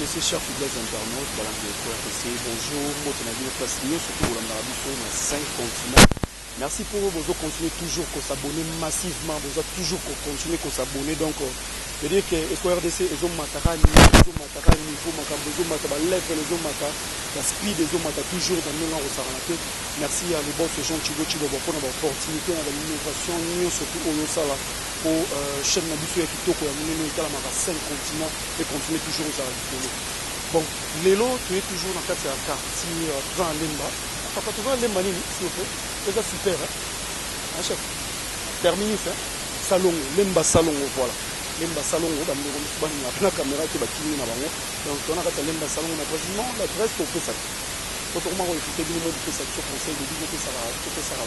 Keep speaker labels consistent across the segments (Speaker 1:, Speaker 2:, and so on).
Speaker 1: RDC, chers fidèles internautes, voilà, RDC, bonjour, moi, surtout pour la sur 5 continents. Merci pour vous, vous continuez toujours à s'abonner massivement, vous avez toujours continué à s'abonner. Donc, je veux dire que RDC, ils ont matara niveau, la speed, ils ont toujours dans le nord. Merci à les boss, Jean Chigo, pour l'opportunité, l'innovation, surtout au Yosala, pour chaîne Nabiso et Kitoko, à 5 continents et continuer toujours à s'abonner. Bon, Lélo, tu es toujours dans le quartier, toujours en Lemba. Papa, toujours en Lemba, s'il vous plaît. C'est super, hein, chef. Terminus, hein. Salon, Lemba Salon, voilà. Lemba Salon, on a la caméra qui va tirer dans la donc on a Lemba Salon, on a quasiment l'adresse pour faire ça. Autrement, on écoutait du monde qui fait ça, sur conseil de dire que ça va, l'adresse à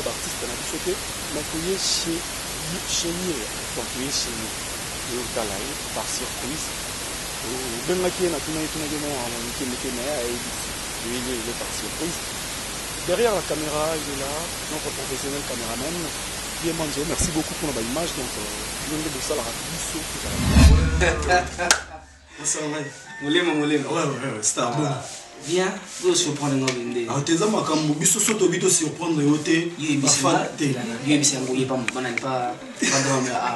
Speaker 1: l'artiste, on a dit sauté, mais qu'il y ait chez lui, donc il y ait chez lui, par surprise. Ben là qui est naturellement qui est par surprise. Derrière la caméra, il est là, notre professionnel caméraman, qui est mangé. Merci beaucoup pour l'image. Donc, je vais vous saluer
Speaker 2: ouais, star bon.
Speaker 3: Viens, vous surprendre nous vendre.
Speaker 2: Ah, t'esama kambo biso soto bito surprendre yote.
Speaker 3: Pas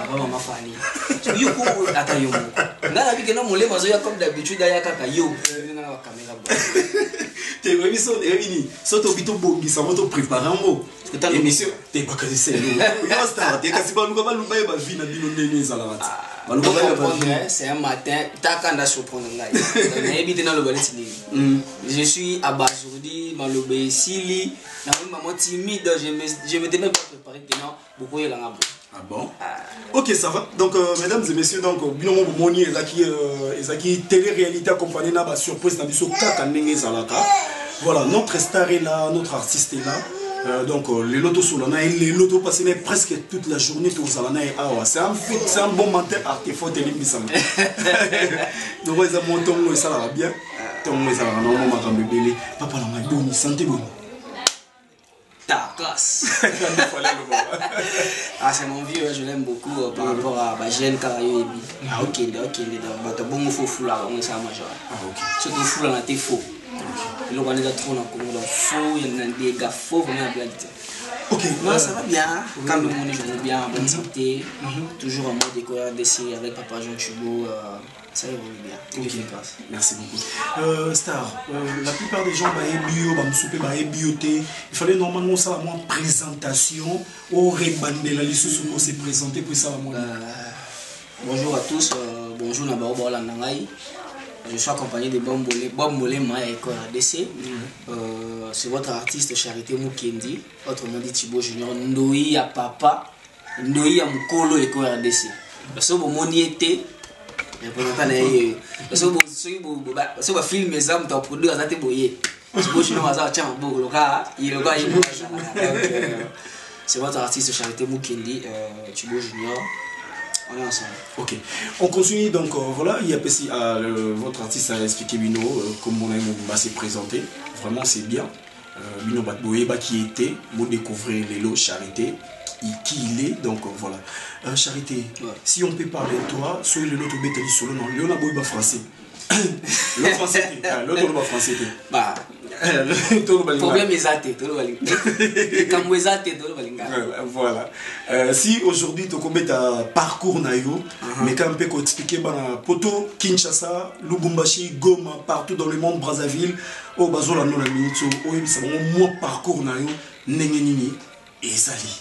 Speaker 3: vraiment ma famille. Yo ko atayo. Ngala bike no mole mazo ya comme d'habitude ya kaka yo. Na caméra.
Speaker 2: T'es biso evini soto bito bongisa moto préparer mo. Émission, t'es pas quasi sérieux. Yo star, t'es quasi pas nous va luba ba vie na bino nene za la
Speaker 3: c'est un matin, t'as surprendre. Je suis abasourdi, malobé, sili, maman timide, je me demande pas préparer maintenant, beaucoup de langue.
Speaker 2: Ah bon? Ok, ça va. Donc, mesdames et messieurs, donc, bilan moni ezaki télé-réalité accompagnée na ba surprise na biso kaka ndenge zalaka. Voilà, notre star est là, notre artiste est là. Donc les lotos sur l'ana et les lotos passent presque toute la journée tout ça l'ana et c'est un bon matin artefact et l'immisam. Donc ils ont monté on ça va bien. Ton ça va normalement ma cambe belé. Papa la ma bonne santé bonne.
Speaker 3: Ta classe. Ah c'est mon vieux, je l'aime beaucoup par rapport à Bagène Karayo Ebi. Ah ok, donc bon faut fou là, on ça majeur.
Speaker 2: Ah ok.
Speaker 3: Surtout fou là t'es faux. Le roi est trop dans le faux, il y a des gars faux, on a bien dit. Ok, non, ça va bien. Quand le monde est bien, en bonne santé, toujours en mode découvert d'essai avec Papa Jean Chigo, ça évolue bien.
Speaker 2: Ok, merci beaucoup. Star, la plupart des gens, il fallait normalement ça la présentation au rebande la liste pour se présenter pour ça la
Speaker 3: bonjour à tous, bonjour Nabao Lanangai. Je suis accompagné de Bob Molé Maya et RDC. C'est votre artiste Charité Mukendi, autrement dit Thibaut Junior, Ndoi à Papa, Ndoi à Mukolo et RDC. Parce que mon été, je peux pas aller. Parce que vous filmez mes âmes, tu as produit à Zateboye. Thibaut Junior a dit c'est votre artiste Charité Mukendi, Thibaut Junior. On est ensemble.
Speaker 2: Ok. On continue donc voilà, il y a aussi votre artiste a expliqué Bino comme on a s'est présenté. Vraiment c'est bien. Bino Batboyeba qui était, vous découvrez les lots Charité, qui il est donc voilà. Charité, ouais. Si on peut parler de toi, sur le lot au Bétali solo non, Léona Boyeba français. L'autre français, l'autre pas français.
Speaker 3: Bah. Problème est athée, tout le monde. Quand vous êtes tout le monde.
Speaker 2: Voilà. Si aujourd'hui tu commets un parcours naïo, mais quand on peut expliquer poto Kinshasa, Lubumbashi, Goma, partout dans le monde, Brazzaville, au Bazola no la minute, au ça mon parcours naïo, nengenini et sali.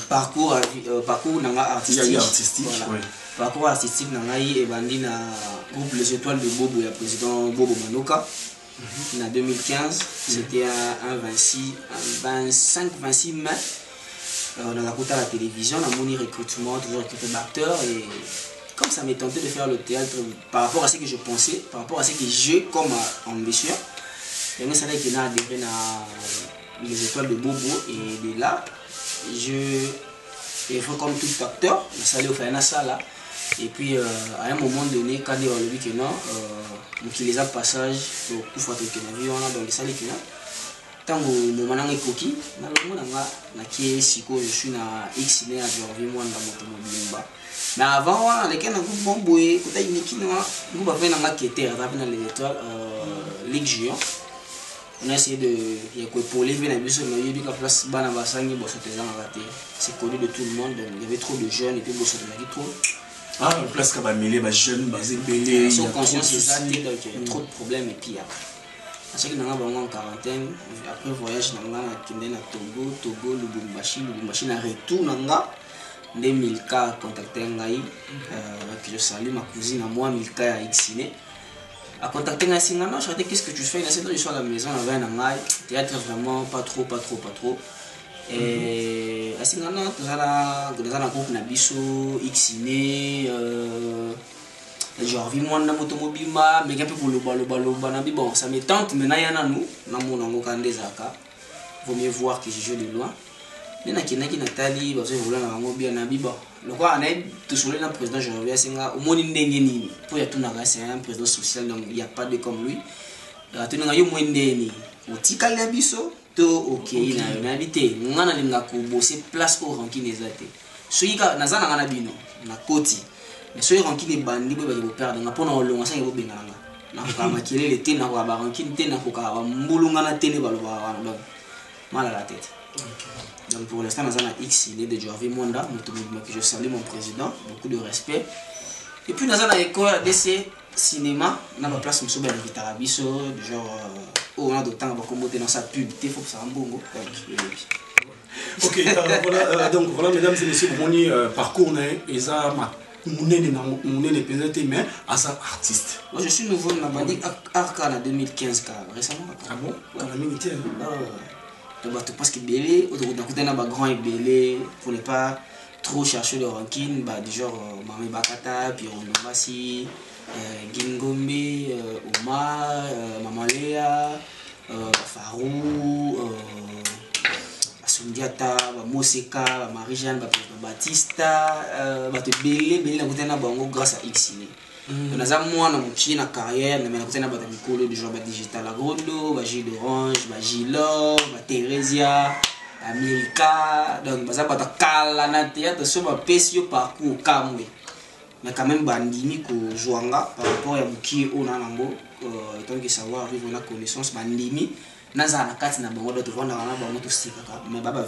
Speaker 3: Parcours artistique.
Speaker 2: Voilà.
Speaker 3: Ouais. Parcours artistique nangai et bandi na groupe Les Étoiles de Bobo, il y a président Bobo Manoka. En 2015, c'était un 25-26 mai. On a écouté à la télévision, on a moni recrutement, toujours recruté d'acteurs. Et comme ça m'est tenté de faire le théâtre par rapport à ce que je pensais, par rapport à ce que j'ai comme ambition, et moi, ça a été adhéré à Les Étoiles de Bobo. Et de là, il faut comme tout acteur, je suis allé au Faïna. Et puis à un moment donné, quand il y a eu que non, donc il les a passage pour faire quelques avions dans les salles qui tango moment nanga ekoki na longo nanga na kie siko je suis na X né à Jorvi moi dans moto mobimba mais avant wana leke na groupe bon boy kota iniki na groupe ba nanga kete rattraper dans les étoiles Ligue Junior. On a essayé de épauler na biso na yebi ka place bana basangi bo sote za raté c'est connu de tout le monde donc il y avait trop de jeunes et puis bo sote na trop
Speaker 2: ah place ka ba mêler ba jeunes basé belé
Speaker 3: ils sont conscients de ça donc il y a trop de problèmes et puis après parce que nous avons en quarantaine après voyage nous avons quitté na Togo Lubumbashi na retour nanga 2000K contacté ngai que je salue ma cousine à moi 1000K à Ixine a contacté ngai singana je dis qu'est-ce que tu fais là c'est je suis à la maison avec ngai théâtre vraiment pas trop et à singana dans un groupe na biso Ixine genre vie moi na moto mobima mais peu pour le balo na bon ça me tente mais na yana nous na mona ngokande zaka vaut mieux voir que je joue de loin mais na kinaki Nathalie parce que vola na ngo bien na biba le quoi on est tout sur le président Janvier singa au moni ndenge nini pour ya tout na c'est un président social donc il y a pas de comme lui tu na yo mwendeni otikali ya biso to OK na habité ngana linga ko bosser place au ranking ezate so yika nazana ngana bino na koti mais ceux qui ne bandit ba ko perdre na pona olonga sa ko benganga na ko makele te na ko ba ranking te na ko ka mbulunga na tene ba lo ba mal à la tête donc pour l'instant nazana X il est de Jorvi Monda que je salue mon président beaucoup de respect et puis nazana école DC cinéma na ba place muso ba invitara biso genre on a d'autant ba commoter dans sa pub te faut ça mbongo
Speaker 2: OK voilà donc voilà mesdames et messieurs Bruni parcours et ça Mounene peut-être mais à ça artiste.
Speaker 3: Moi je suis nouveau na bandi Arca en 2015 récemment.
Speaker 2: Ah bon? Quand la minute
Speaker 3: donc parce que belé on a ba grand et belé pour ne pas trop chercher le ranking bah du genre Mami Bakata puis on Masi Gingombe Omar Maman Léa Farou Sundiata, Moseka, Marie-Jeanne, Batista, belé na kutana bango grâce à Xine. On a moi na muchi na carrière na mena kutana bata mikolo du genre ba digital agrondo, ba Gilles d'Orange, ba Gilo, ba Theresia, Milka, donc baza bata kala na théâtre so ba pesio parcours kamwe. Mais quand même bandimi ko joanga par rapport à muki ona nango tant que savoir vivre la connaissance bandimi naza na kati na bango d'autres vendre na bango tout stika mais baba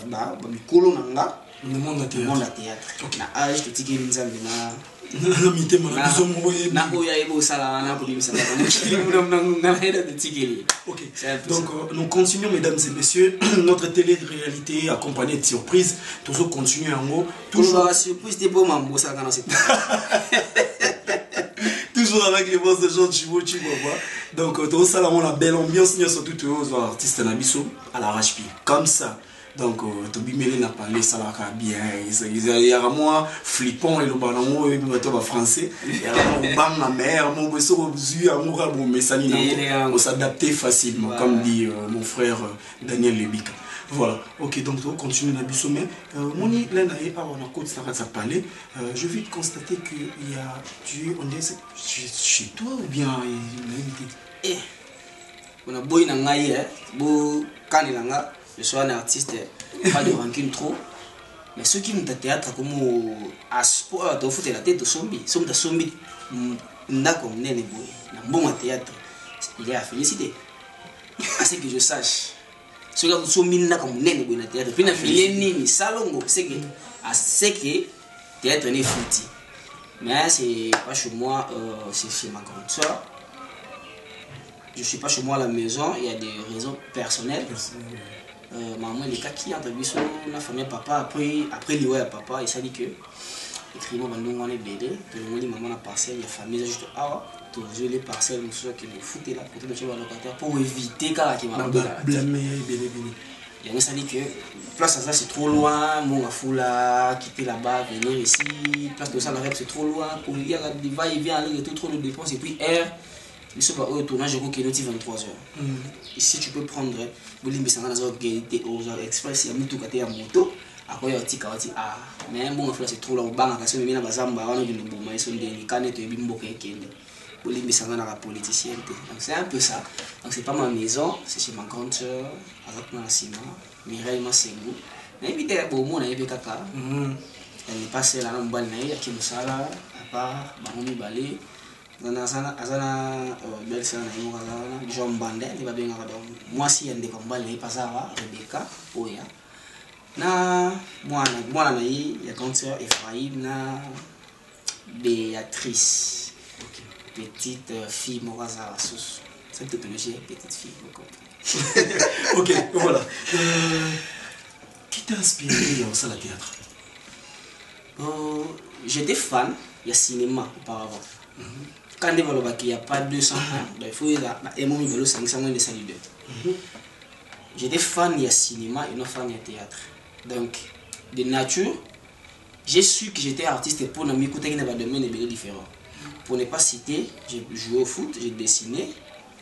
Speaker 3: mikolo nanga
Speaker 2: le monde à
Speaker 3: théâtre na âge de tiki nzambe na
Speaker 2: mitema na biso moye
Speaker 3: na oya ebo sala na ko dimisa na mukili na heda de tiki.
Speaker 2: OK donc nous continuons mesdames et messieurs notre télé-réalité accompagnée de surprises toujours continuer en haut
Speaker 3: toujours surprise de bon mambo ça dans cette
Speaker 2: toujours avec les boss de Jean Chivo tu vois donc tout ça là on a belle ambiance nous surtout tous artistes na biso à l'arrache-pied comme ça donc Tobi Mélé n'a parlé ça là bien il y a moi flippant et le banango et le bateau français il y a mon bang la mer mon beso ozu amour bon mais ça on s'adapter facilement comme dit mon frère Daniel Lebika. Voilà, OK, donc on continue dans le mais Moni, là, on a côté ça parler. Je vais constater qu'il y a on est chez toi ou bien
Speaker 3: on a boy na ngai bo kanilanga je suis un artiste pas de rancune trop mais ceux qui montent au théâtre comme à sport de foutre la tête au zombie somme de zombie ndako nene boy na bon théâtre il est à féliciter à ce que je sache ceux qui sont mis là comme nene boy na théâtre puis na fileni ni salongo c'est que théâtre n'est fouti mais c'est pas chez moi c'est chez ma grande soeur. Je suis pas chez moi à la maison, il y a des raisons personnelles. Maman les cas qui entre biso na famille papa après lié à papa il s'est dit que écrivons bandongo on est bédé que le monde maman na parcelle la famille juste tout les parcelles monsieur qui nous foutait là côté de chez le locataire pour éviter car qui m'a
Speaker 2: blâmer bédé.
Speaker 3: Il y a ça dit que place à ça c'est trop loin, mon foula quitter là-bas venir ici, place de ça la c'est trop loin pour il y a des va et vient aller trop de dépenses et puis air il se va au tournage je crois qu'il est 23 heures. Ici tu peux prendre bolimbi sanga na zo qualité aux express ya mutu kate ya moto après ya tika wati mais bon foula c'est trop là au banga kasi mais na bazamba wana bino boma iso ndeni kane to ebimboka ekende la politicien. Donc c'est un peu ça. Donc c'est pas ma maison, c'est chez ma grande soeur, avec ma Sima, Mireille Massengou. Mais évidemment, bon, moi, elle n'est pas celle là, on va aller à Kimosala, à part, Baromi Balé. Azana belle sœur na yo kala Jean Bande ni babenga donc moi si yande ko mbale pasava Rebecca oya na mwana na yi ya concert Ephraim na Béatrice petite fille moraza sous cette technologie petite fille beaucoup.
Speaker 2: Ok, voilà. Qui t'a inspiré en salle à théâtre?
Speaker 3: J'étais fan, il y a cinéma auparavant. Quand il n'y a pas 200 ans, il faut que j'étais fan, il y a cinéma et non fan, il y a théâtre. Donc, de nature, j'ai su que j'étais artiste pour ne m'écouter qu'il n'y avait pas de domaine différent. Pour ne pas citer, j'ai joué au foot, j'ai dessiné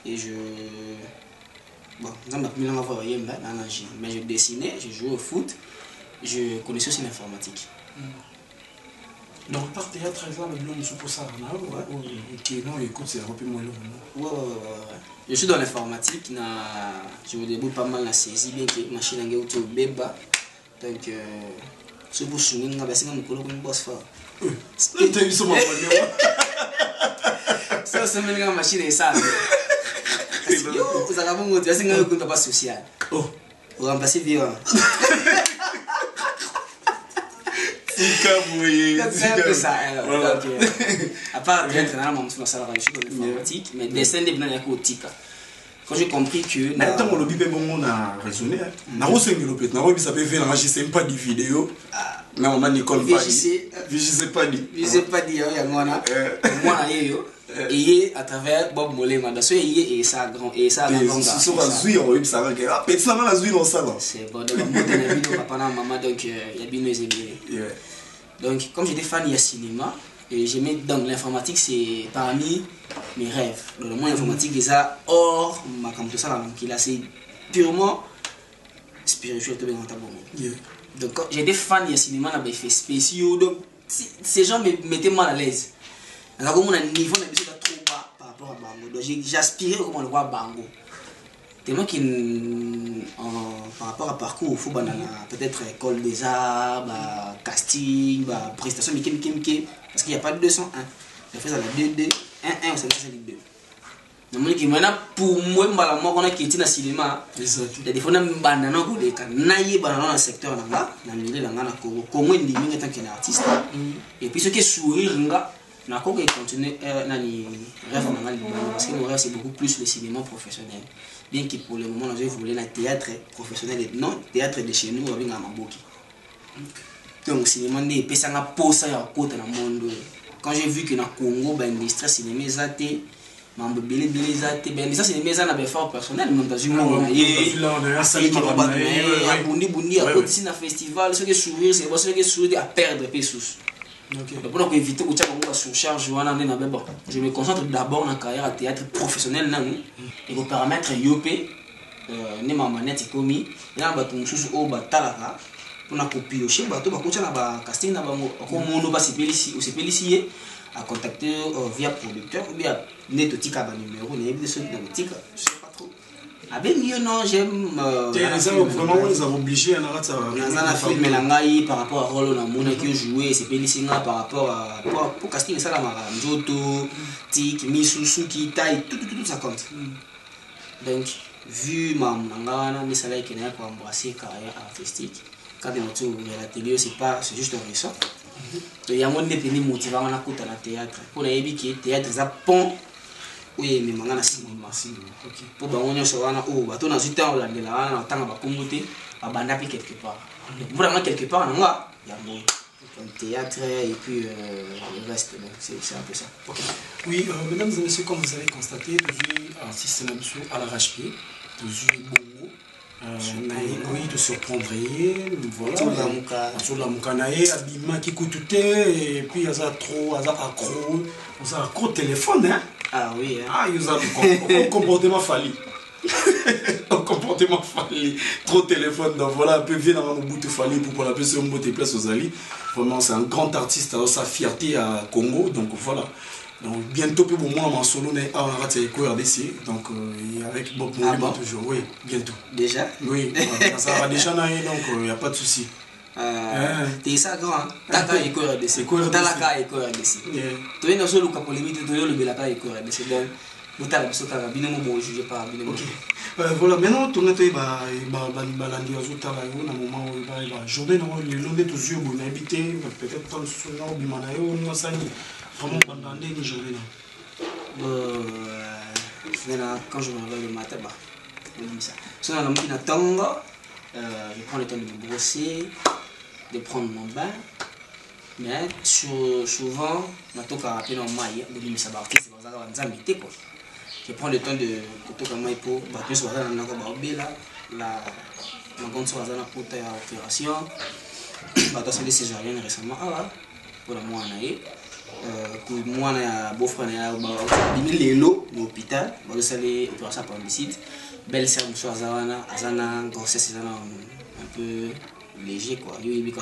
Speaker 3: et je. Bon, mais je dessinais, j'ai joué au foot, je connaissais aussi l'informatique.
Speaker 2: Donc, par théâtre,
Speaker 3: je suis dans l'informatique, je me débrouille pas mal, saisi bien que la machine est au béba. Donc, ce que je suis en train de faire, c'est que je suis ça, c'est une machine et ça. Vous avez un mot, c'est un peu social. Oh, vous remplacez bien. C'est un peu ça. À part théâtre, je suis dans l'informatique, mais dessin des blancs et quand j'ai compris que.
Speaker 2: Mais tant que le bébé on a raisonné, na reçu le peut, na reçu ça peut faire enregistrer pas de vidéo. Mais on a Nicole pas dit. Je sais pas dit.
Speaker 3: Je sais pas dit, il y a moi là. Moi là yo. Et à travers Bob Molema, dans ce et ça grand et ça grand.
Speaker 2: Si on va jouer, on va ça va. Ah, petit ça va jouer dans ça là.
Speaker 3: C'est bon, donc moi dans la vidéo papa et maman donc il y a bien les. Donc comme j'étais fan du cinéma et j'aimais donc l'informatique c'est parmi mes rêves. Donc le monde informatique déjà hors ma campus ça donc il a c'est purement spirituel tout bien dans ta bonne. Donc quand j'étais fan du cinéma on avait fait spéciaux donc ces gens me mettaient mal à l'aise. Alors comme on a un niveau de trop bas par rapport à Bango. Donc j'aspirais comment le voir Bango. Tellement par rapport à parcours, il faut peut-être école des arts, casting, prestation, parce qu'il n'y a pas de 201. Je fais ça la 2-2, 1-1, on s'est fait les deux. Donc pour moi, on a quitté le cinéma. Il y a des fois, on a dans le secteur, dans le milieu, comment on tant qu'artiste. Et puis ce qui est sourire, on a continué à rêve parce que mon rêve c'est beaucoup plus le cinéma professionnel. Bien que pour le moment, je voulais le théâtre professionnel et non, théâtre de chez nous avec un Maboki. Donc, le cinéma n'est pas un poste à côté dans le monde. Quand j'ai vu que dans le Congo, l'industrie cinéma est athée, l'industrie cinéma est un effort personnel, même dans une monde. Il y a Bundi, à côté d'un festival, ceux qui sourient, c'est ceux qui sourient à perdre pesos. Pour éviter que tu surcharge, je me concentre d'abord dans la carrière à théâtre professionnel et pour permettre YOP, ne ma manette commis, là on sous au batalaka pour na copiocher bateau ba kocha na casting na bango ko mono ba sepelisi à contacter via producteur ou bien netotika ba numéro na yebde so na tika je sais pas trop. Ah ben mieux non j'aime
Speaker 2: vraiment on les a obligés à
Speaker 3: la film langai par rapport à rôle na mona qui jouer c'est pélisinga par rapport à pour casting ça la mara njoto tik misusu qui taille tout ça compte. Donc vu ma ngana ni ça là qui n'a pas embrassé carrière artistique quand on retourne à la télé c'est juste un ressort. Il y a mon dépendant motivant na kuta na théâtre pour na yebi que théâtre ça pont. Oui, mais mangana cinéma. Pour bangonyo so wana o bato na zuta o la de la wana tanga ba komuté ba banda pe quelque part. Vraiment quelque part nga ya bon théâtre et puis le reste c'est un peu ça.
Speaker 2: Okay. Oui, mesdames et messieurs, comme vous avez constaté, toujours artiste à l'arrache-pied, toujours bongo. Oui, de surprendre, voilà. Sur la mukanae, abima qui coûte tout et puis il y a trop, il y a accro téléphone, hein.
Speaker 3: Ah oui, hein.
Speaker 2: Ah, il y a un comportement fallu. Un comportement fallait. Trop de téléphone. Donc voilà, un peu vieux dans mon bout de fallait pour la personne de place aux alliés. Vraiment, c'est un grand artiste. Alors, sa fierté à Congo. Donc voilà. Donc bientôt, pour moi, en solo, on a RDC. Donc avec Bob Mouli, toujours. Oui, bientôt.
Speaker 3: Déjà?
Speaker 2: Oui, ça va déjà, donc il n'y a pas de souci.
Speaker 3: T'es ça grand, Taka et RDC. Talaka et RDC. Tu es dans le cas pour limiter, tu es le Belaka et RDC. Donc, vous avez un jugé par
Speaker 2: voilà, maintenant, tu as un journée, le long de tous yeux, vous habitez, peut-être dans le soir, vous avez vraiment pendant des journées.
Speaker 3: Quand je me réveille le matin, je prends le temps de me brosser, de prendre mon bain. Mais souvent, je prends le temps de opération. Récemment, pour moi, moi, je beau-frère à l'hôpital, je suis opération appendicite. Belle-sœur, Azana, grossesse, un peu léger, quoi. Il y a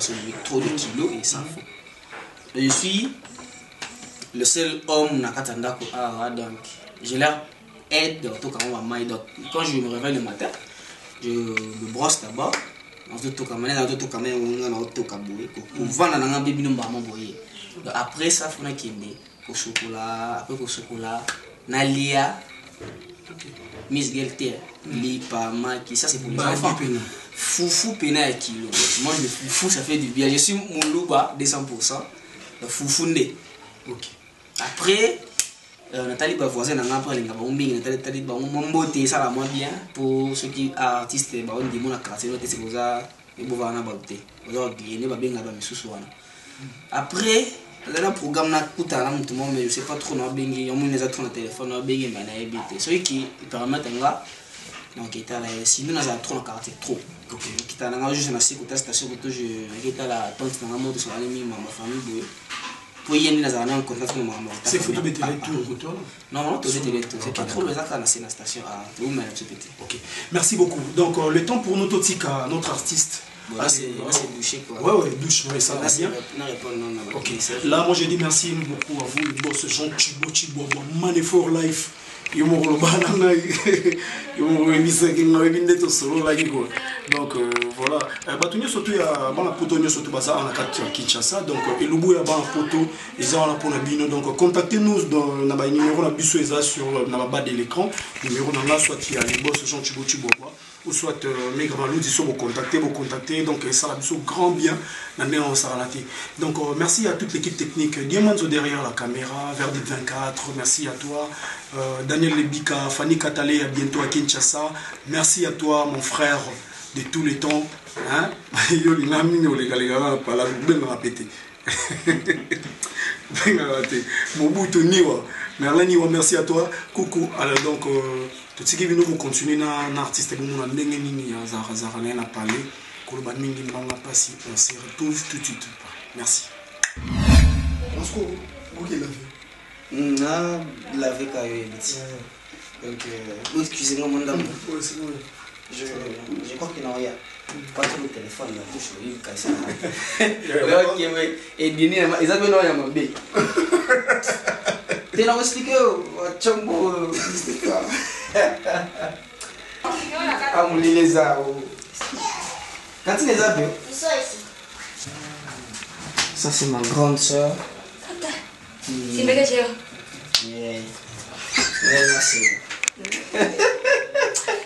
Speaker 3: trop de kilos et ça faut. Je suis le seul homme à Katanda, donc je leur aide quand je me réveille le matin, je me brosse d'abord. Après ça, il faut que chocolat, après chocolat, nalia, Miss Gelter, lipa, maki, ça c'est pour les enfants. Foufou pena kilo. Moi le foufou ça fait du bien. Je suis mon louba 200%. Le foufou né.
Speaker 2: Ok.
Speaker 3: Après, Nathalie voisin n'a pas les gars, Nathalie mon beauté ça la moins bien pour ceux qui artistes on dit mon activité c'est comme ça et bon va na beauté. On va gagner ba bien ba misusu wana. Après le programme na kuta na mutu mo mais je sais pas trop na bengi on les a trop na téléphone na bengi mais na ebité. Ceux qui permettent nga donc il là sinon on a trop na quartier trop. OK. Qui t'a na juste na station que je était la tante na moto sur aller ma famille pour y aller dans un contact avec maman.
Speaker 2: C'est photo de télé tout
Speaker 3: non, tout de télé tout. C'est pas trop le zac na station à tout mais c'est petit. OK.
Speaker 2: Merci beaucoup. Donc le temps pour nous Totika notre artiste.
Speaker 3: Voilà, c'est douché quoi.
Speaker 2: Ouais, douche, ouais, ça va bien. Ok. Là, moi, je dis merci beaucoup à vous, le boss Jean Chibo, Man for Life. Donc voilà. Batunyo surtout ya bana poto surtout baza en carte Kinshasa. Donc elubu ya bana poto eza na pona bino. Donc contactez-nous dans na ba numéro na biso eza sur na bas de l'écran. Numéro na soit il y a le boss Jean Chibo ou soit mes grands loups ils sont vous contacter donc ça a besoin grand bien donc merci à toute l'équipe technique Diamanzo derrière la caméra Verdi 24 merci à toi Daniel Lebika Fanny Katale à bientôt à Kinshasa merci à toi mon frère de tous les temps hein merci à toi coucou alors donc tout ce qui vient nous continuer na artiste comme on a ndenge nini ya zara na parler koloba mingi mbanga pasi on se retrouve tout de suite merci Mosco vous qui l'avez
Speaker 3: lavé kayo donc excusez-moi mon dame je crois qu'il n'a rien pas trop le téléphone là touche il casse OK oui et dini ils avaient non ya mabe t'es là expliquer chambo expliquer amulileza quand tu les as vu ça c'est ma grande soeur
Speaker 4: c'est belle chérie
Speaker 3: merci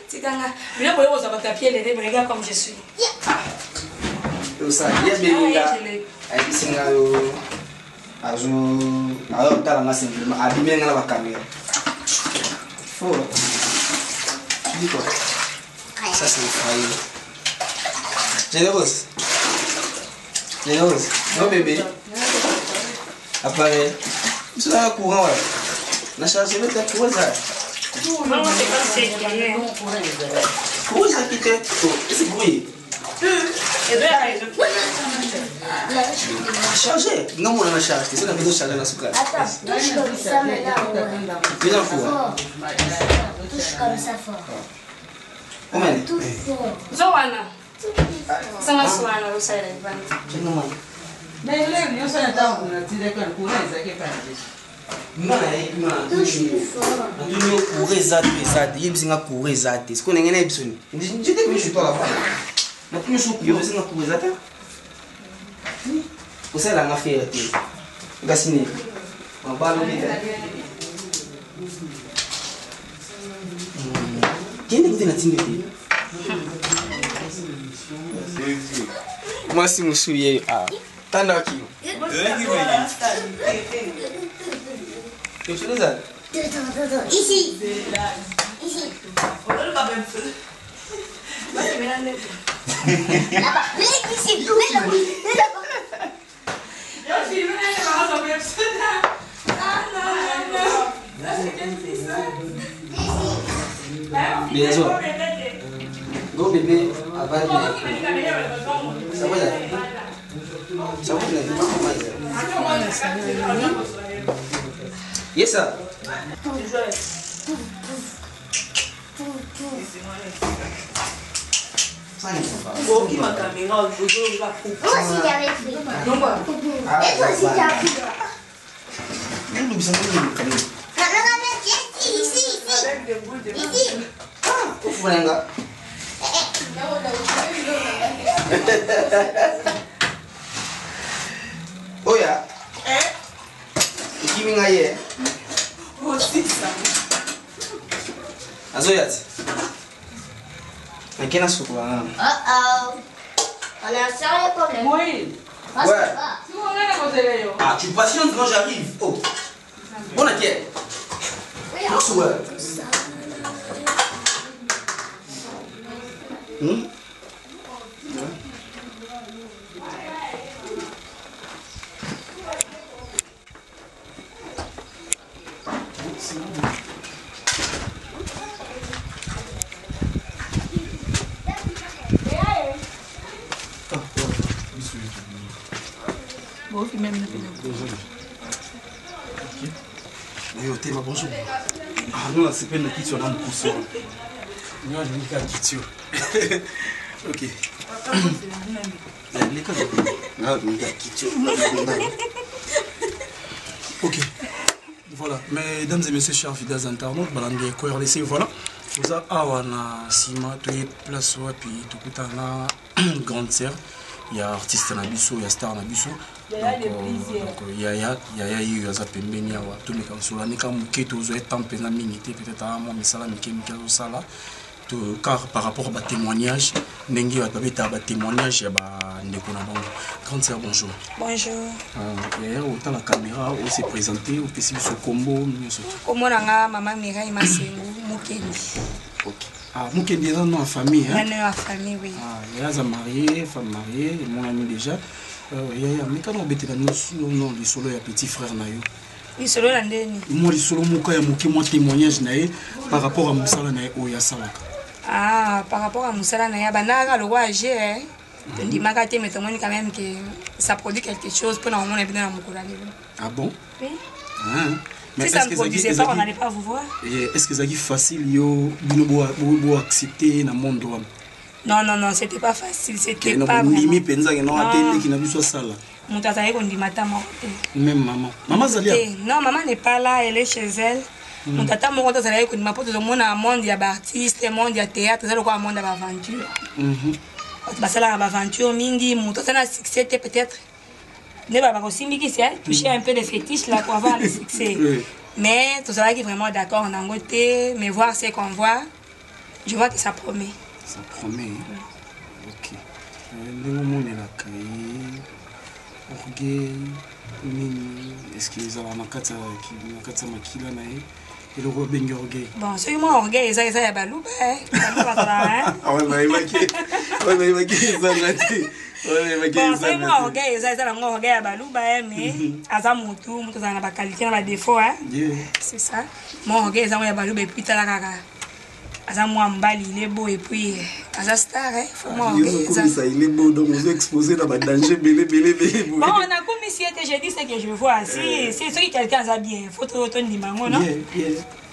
Speaker 4: c'est quand là mais pour vous avoir papier les regarde comme je suis
Speaker 3: tout ça il y a bien là ai singayo alors t'as simplement abîmer la caméra faut tu dis quoi ça c'est failli généreuse non bébé appareil c'est là courant ouais la charge mettre la courant ça
Speaker 4: non c'est comme c'est
Speaker 3: courant ça qui était c'est bruit
Speaker 4: et bien
Speaker 3: charger non on a chargé c'est la vidéo charger la sucre
Speaker 5: attends touche comme ça mais là
Speaker 3: bien fort
Speaker 5: touche comme ça fort
Speaker 3: Comment?
Speaker 4: Zoana. Sama Zoana, vous savez, mais là, nous sommes dans le courant, ça qui est pas
Speaker 3: non, moi si je suis Tanaki.
Speaker 5: Ici. Ici. Là-bas. Mais ici.
Speaker 3: Bien sûr. Go bébé, avant de... Ça va là? Ça va là? Yes, sir.
Speaker 5: Moi aussi j'avais pris. Et toi aussi tu as pris. Ici.
Speaker 3: Oh yeah. Kimi ngaye. Azoyati. Nakena sukwa.
Speaker 5: On a un sérieux problème.
Speaker 4: Oui.
Speaker 3: Ouais.
Speaker 4: Si vous voulez la montée,
Speaker 3: Ah, tu patientes quand j'arrive. Oh. Bon, ok. Ouais.
Speaker 2: Bonjour. Ah non, c'est pas une question dans le coussin. Non, je dis qu'à question. Ok. Ok. Voilà, mesdames et messieurs, chers fidèles internautes, Balandi KRDC, voilà. Vous avez un Sima, tu es place, puis tout le temps, grande sœur. Il y a artiste Nabiso, il y a star Nabiso. Donc, il y a pembeni awa to meka solo ne ka muketo zo etant pena minité peut-être à moi misala mikemika zo sala to car par rapport à témoignage nengi wa babeta ba témoignage ya ba ndeko na bango. Grande sœur, bonjour.
Speaker 4: Bonjour.
Speaker 2: Hier autant la caméra on s'est présenté au PC ce combo nyoso.
Speaker 4: Comment nga maman Mireille Masengu Mukendi.
Speaker 2: OK. Ah, Mukendi est dans famille hein.
Speaker 4: Dans la famille oui.
Speaker 2: Ah, il y a marié, femme mariée, mon ami déjà. Mais quand on bête non les solo ya petit frère na yo.
Speaker 4: Ni solo la ndeni.
Speaker 2: Moi les solo muka ya muki moi témoignage na ye par rapport à musala na o ya salaka.
Speaker 4: Ah, par rapport à musala na ya banaka le roi âgé ndi makate mais tomoni quand même que ça produit quelque chose pour normalement bien dans mukula lelo.
Speaker 2: Ah bon?
Speaker 4: Oui.
Speaker 2: Ah.
Speaker 4: Mais si ça ne produisait pas, on n'allait pas vous voir.
Speaker 2: Est-ce que c'est facile yo bino accepter na monde wa?
Speaker 4: Non, c'était pas facile, c'était
Speaker 2: pas
Speaker 4: vraiment.
Speaker 2: Limite penza que non attendre qui n'a vu ça là.
Speaker 4: Mon tata est qu'on dit maman.
Speaker 2: Même maman. Maman Zalia.
Speaker 4: Non, maman n'est pas là, elle est chez elle. Mon tata mon tata est qu'on m'apporte dans mon monde il y a artiste, monde il y a théâtre, c'est le quoi monde d'aventure. Parce que là l'aventure mingi, mon tata a succès peut-être. Ne va pas aussi miki c'est toucher un peu de fétiche là pour avoir le succès. Mais tout ça qui est vraiment d'accord en angoté, mais voir ce qu'on voit, je vois que ça promet.
Speaker 2: Ça promet. Ok. Le moment est là, orgueil, est-ce qu'ils ont un makata makila nae et le roi bengi orgueil.
Speaker 4: Bon, c'est moi orgueil, ça y a balou hein.
Speaker 2: Ah ouais, mais il m'a dit ça raté.
Speaker 4: Bon, c'est moi orgueil, ça la moi orgueil à balou mais asa mutu ça na ba qualité na ba défaut hein. C'est ça. Mon orgueil ça moi ya balou et puis tala kaka. Asa moi mbali il est beau et puis asa star hein, faut moi orgueil ça.
Speaker 2: Ça il est beau donc vous exposez dans ba danger belé.
Speaker 4: Bon, on a comme si j'ai dit ce que je veux voir. Si c'est ce que quelqu'un a bien, faut te retourner dimanche, non?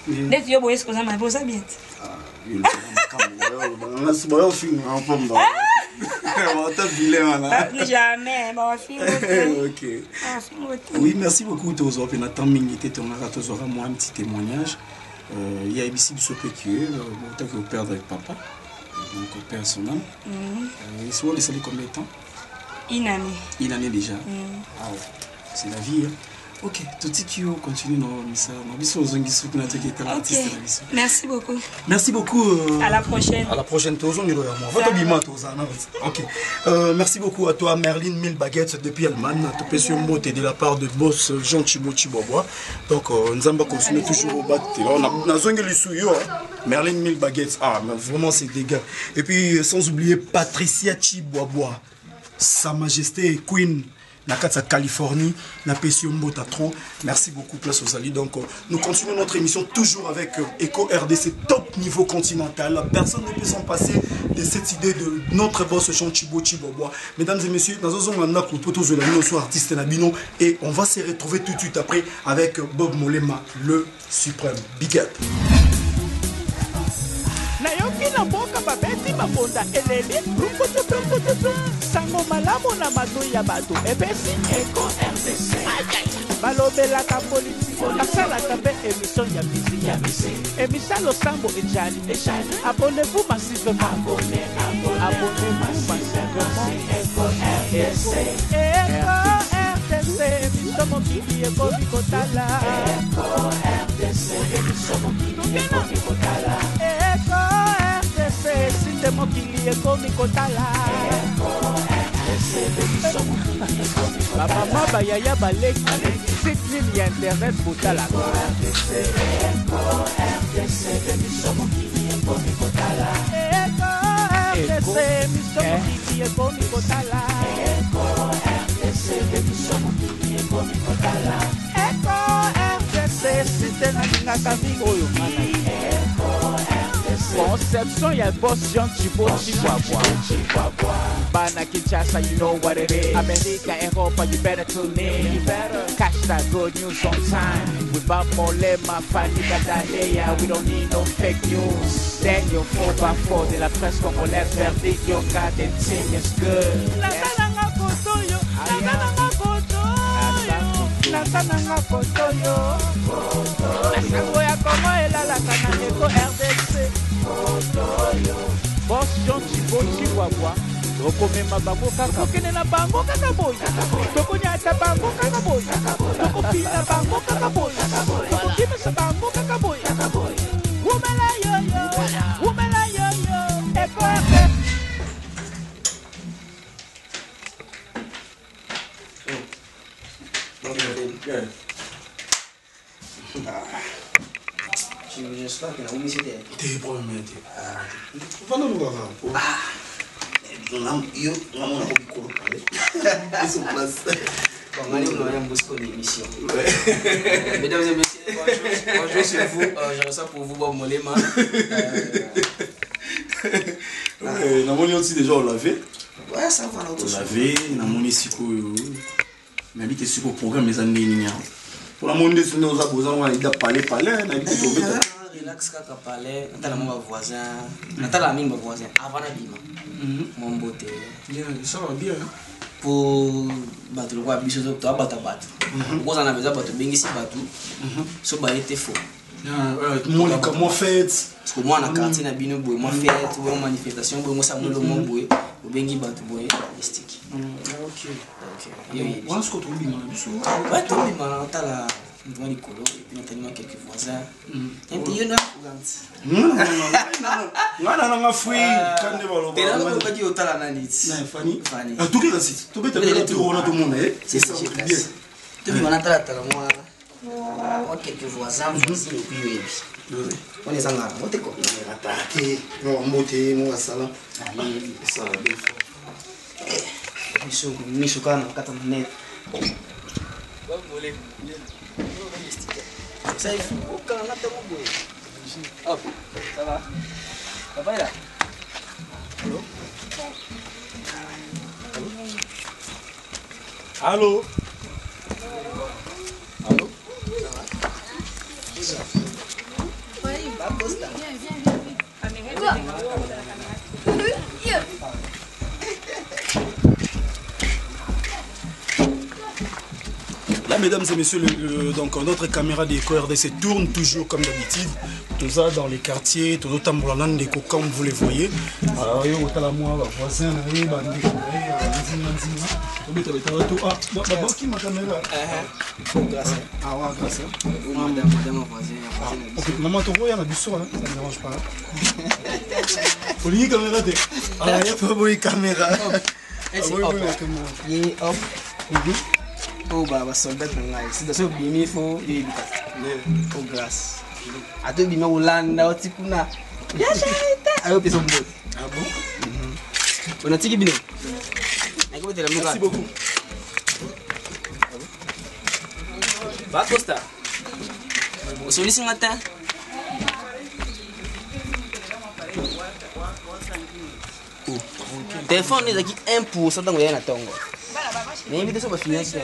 Speaker 4: Dès que tu es beau, est-ce que ça m'a beau ça bien?
Speaker 2: Ah,
Speaker 4: Jamais.
Speaker 2: Oui, merci beaucoup. Un petit témoignage. Il y a ici ce PQ, au père avec papa, donc au père son âme. Ils sont laissés combien de temps?
Speaker 4: Une année.
Speaker 2: Une année déjà. Ah ouais, c'est la vie. Hein. Ok, tout de suite, on continue dans ça.
Speaker 4: Merci beaucoup.
Speaker 2: Merci beaucoup.
Speaker 4: À la prochaine.
Speaker 2: À la prochaine. Ok. Merci beaucoup à toi, Merlin Mille Baguettes depuis Allemagne. De la part de boss Jean Chibochi Bobois. Donc, nous allons continuer toujours au bas. On a Merlin Mille Baguettes. Ah, mais vraiment, c'est des gars. Et puis, sans oublier Patricia Chibobois, Sa Majesté Queen. Nakatsa Californie, Napesio Mbotatron. Merci beaucoup, place aux alliés. Donc, nous continuons notre émission toujours avec Eco RDC top niveau continental. Personne ne peut s'en passer de cette idée de notre boss Jean Chibochi Bobois. Mesdames et messieurs, nous avons artiste Nabino et on va se retrouver tout de suite après avec Bob Molema, le suprême. Big up.
Speaker 6: Nayoki na mboka babeti mabonda eleli rukutututututu sango malamu na matoi ya bato epesi Eco RDC balobelaka politiko basalaka mpe émission ya misi emisa losambo ejali abonnez-vous massivement abonnez-vous massivement Eco RDC émission mokili ekomi kotala Eco RDC émission mokili ekomi kotala Site mokili ekomi kotala bamama bayaya baleki site nini ya internet botala site nalingaka mingi oyo mana Conception, y'a boss Jean Chibochi Bobois. Bana Kinshasa, you know what it is. America, Europa, you better tune in. You better catch that good news on time. With Bob Molema, Fanny Gadalea, we don't need no fake news. Daniel 4x4 de la presse congolaise, verdict, your goddamn team is good. Nasananga Kotoyo, Nasananga Kotoyo. Nasango ya Kongo elalaka na Eco RDC. Boss Jean Chibochi Bobois. Tokomema bango kaka okende na bango kaka boy. Tokonyata bango kaka boy. Tokopina bango kaka boy. Tokokimisa bango kaka boy. Wumela yo yo. Eco RDC.
Speaker 3: J'espère que vous m'y êtes.
Speaker 2: T'es problème.
Speaker 3: Mesdames et messieurs, bonjour sur vous. Je reçois pour vous Bob Molema.
Speaker 2: Namoni aussi déjà on l'avait.
Speaker 3: Ouais, ça va.
Speaker 2: On l'avait, namoni siko. Mais habite sur le programme mes années. Pour la monde de nos abonnés, on a parlé,
Speaker 3: relax kaka palais, natala mon voisin, natala ami mon voisin avant la bima. Mon beauté.
Speaker 2: Bien, ça va bien.
Speaker 3: Pour battre le roi biso to abata battre. Vous en avez besoin battre bengi si battu. So ba était faux.
Speaker 2: Moi comment fait?
Speaker 3: Parce que moi na quartier na bino boy, moi fête, ou manifestation boy, moi ça mo mon boy, ou bengi battu boy, mystique.
Speaker 2: OK.
Speaker 3: On se retrouve bien biso. Ouais, to bima natala devant les colos et puis notamment quelques voisins. Et puis il y en a
Speaker 2: non fui quand de
Speaker 3: volo. Et là on va dire au tala nanit.
Speaker 2: Non, Fanny. Tout que c'est. Tout bête le tour on a tout le monde
Speaker 3: c'est ça bien. Tu me natala tala moi. Moi quelques voisins et puis on est en là. On te quoi.
Speaker 2: On attaquer, on monter, on va ça là. Allez, ça va bien.
Speaker 3: Miso kana kata net. Bon molé. Ça il faut aucun attend boy. Hop, ça va. Ça va là.
Speaker 2: Allô. Allô.
Speaker 3: Ça va. Oui, va Costa.
Speaker 2: Là, mesdames et messieurs, donc notre caméra des RDC tourne toujours comme d'habitude. Tout ça dans les quartiers, tout autant comme vous les voyez. Alors, il y a moi, voisin, qui ma caméra? Ah, ouais, grâce. Ok, maman, tu vois, il y a un bisou, ça ne dérange pas. Faut lier caméra. Ah, il n'y a pas de caméra.
Speaker 3: Oh bah soldat ngai c'est ça bimi fo et oh grâce à tout bimi Hollanda otikuna ya chaita ayo peso mbo
Speaker 2: Ah bon?
Speaker 3: On a tiki bino ngai betela muka
Speaker 2: Merci beaucoup.
Speaker 3: Ba Costa o solisi matin oh téléphone est aqui 1% tango yana tongo nem invite sobre finanças.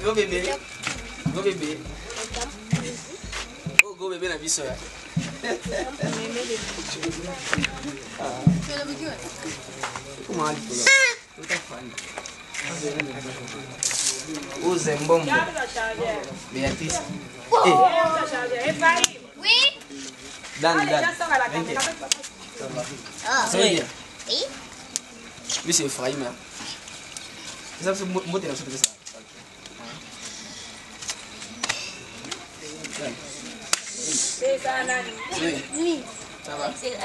Speaker 3: Go bébé. Go bébé. Oh go bébé na biso ya. Comment aller pour là? Tout à fait. Oh Zembombo. Béatrice.
Speaker 5: Oui.
Speaker 3: Dan.
Speaker 5: Ah.
Speaker 3: Ça va bien.
Speaker 5: Oui.
Speaker 3: Lui c'est Ephraim. Ça c'est moi t'es là sur ça.
Speaker 5: Oui.
Speaker 3: Ça va?
Speaker 5: C'est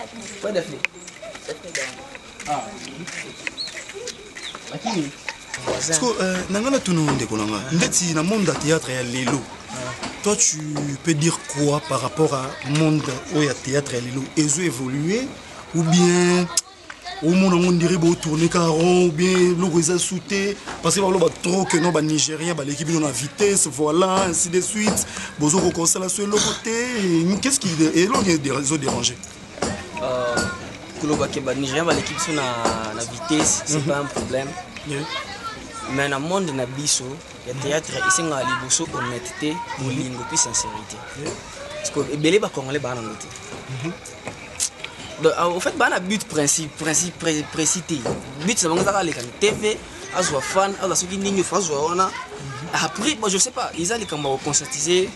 Speaker 3: Pas Daphné. Ah. Akini.
Speaker 2: Parce que nangana tout le monde est dans le monde du théâtre et l'élo. Toi, tu peux dire quoi par rapport à monde où il y a théâtre et l'élo? Ils ont évolué ou bien au monde on dirait beau tourner caron ou bien l'eau sauté parce que voilà trop que non Nigérien l'équipe on a vitesse voilà ainsi de suite bozo ko consala sur le côté qu'est-ce qui est là des réseaux dérangés
Speaker 3: que Nigérien l'équipe sur la vitesse c'est pas un problème mais dans le monde na biso le théâtre ici on a liboso honnêteté bolingo puis sincérité parce que belé ba congolais ba na noté en fait bana but précité but c'est bon ça les TV azwa fan azwa soki ninyo fazwa ona après moi je sais pas ils allaient comme conscientiser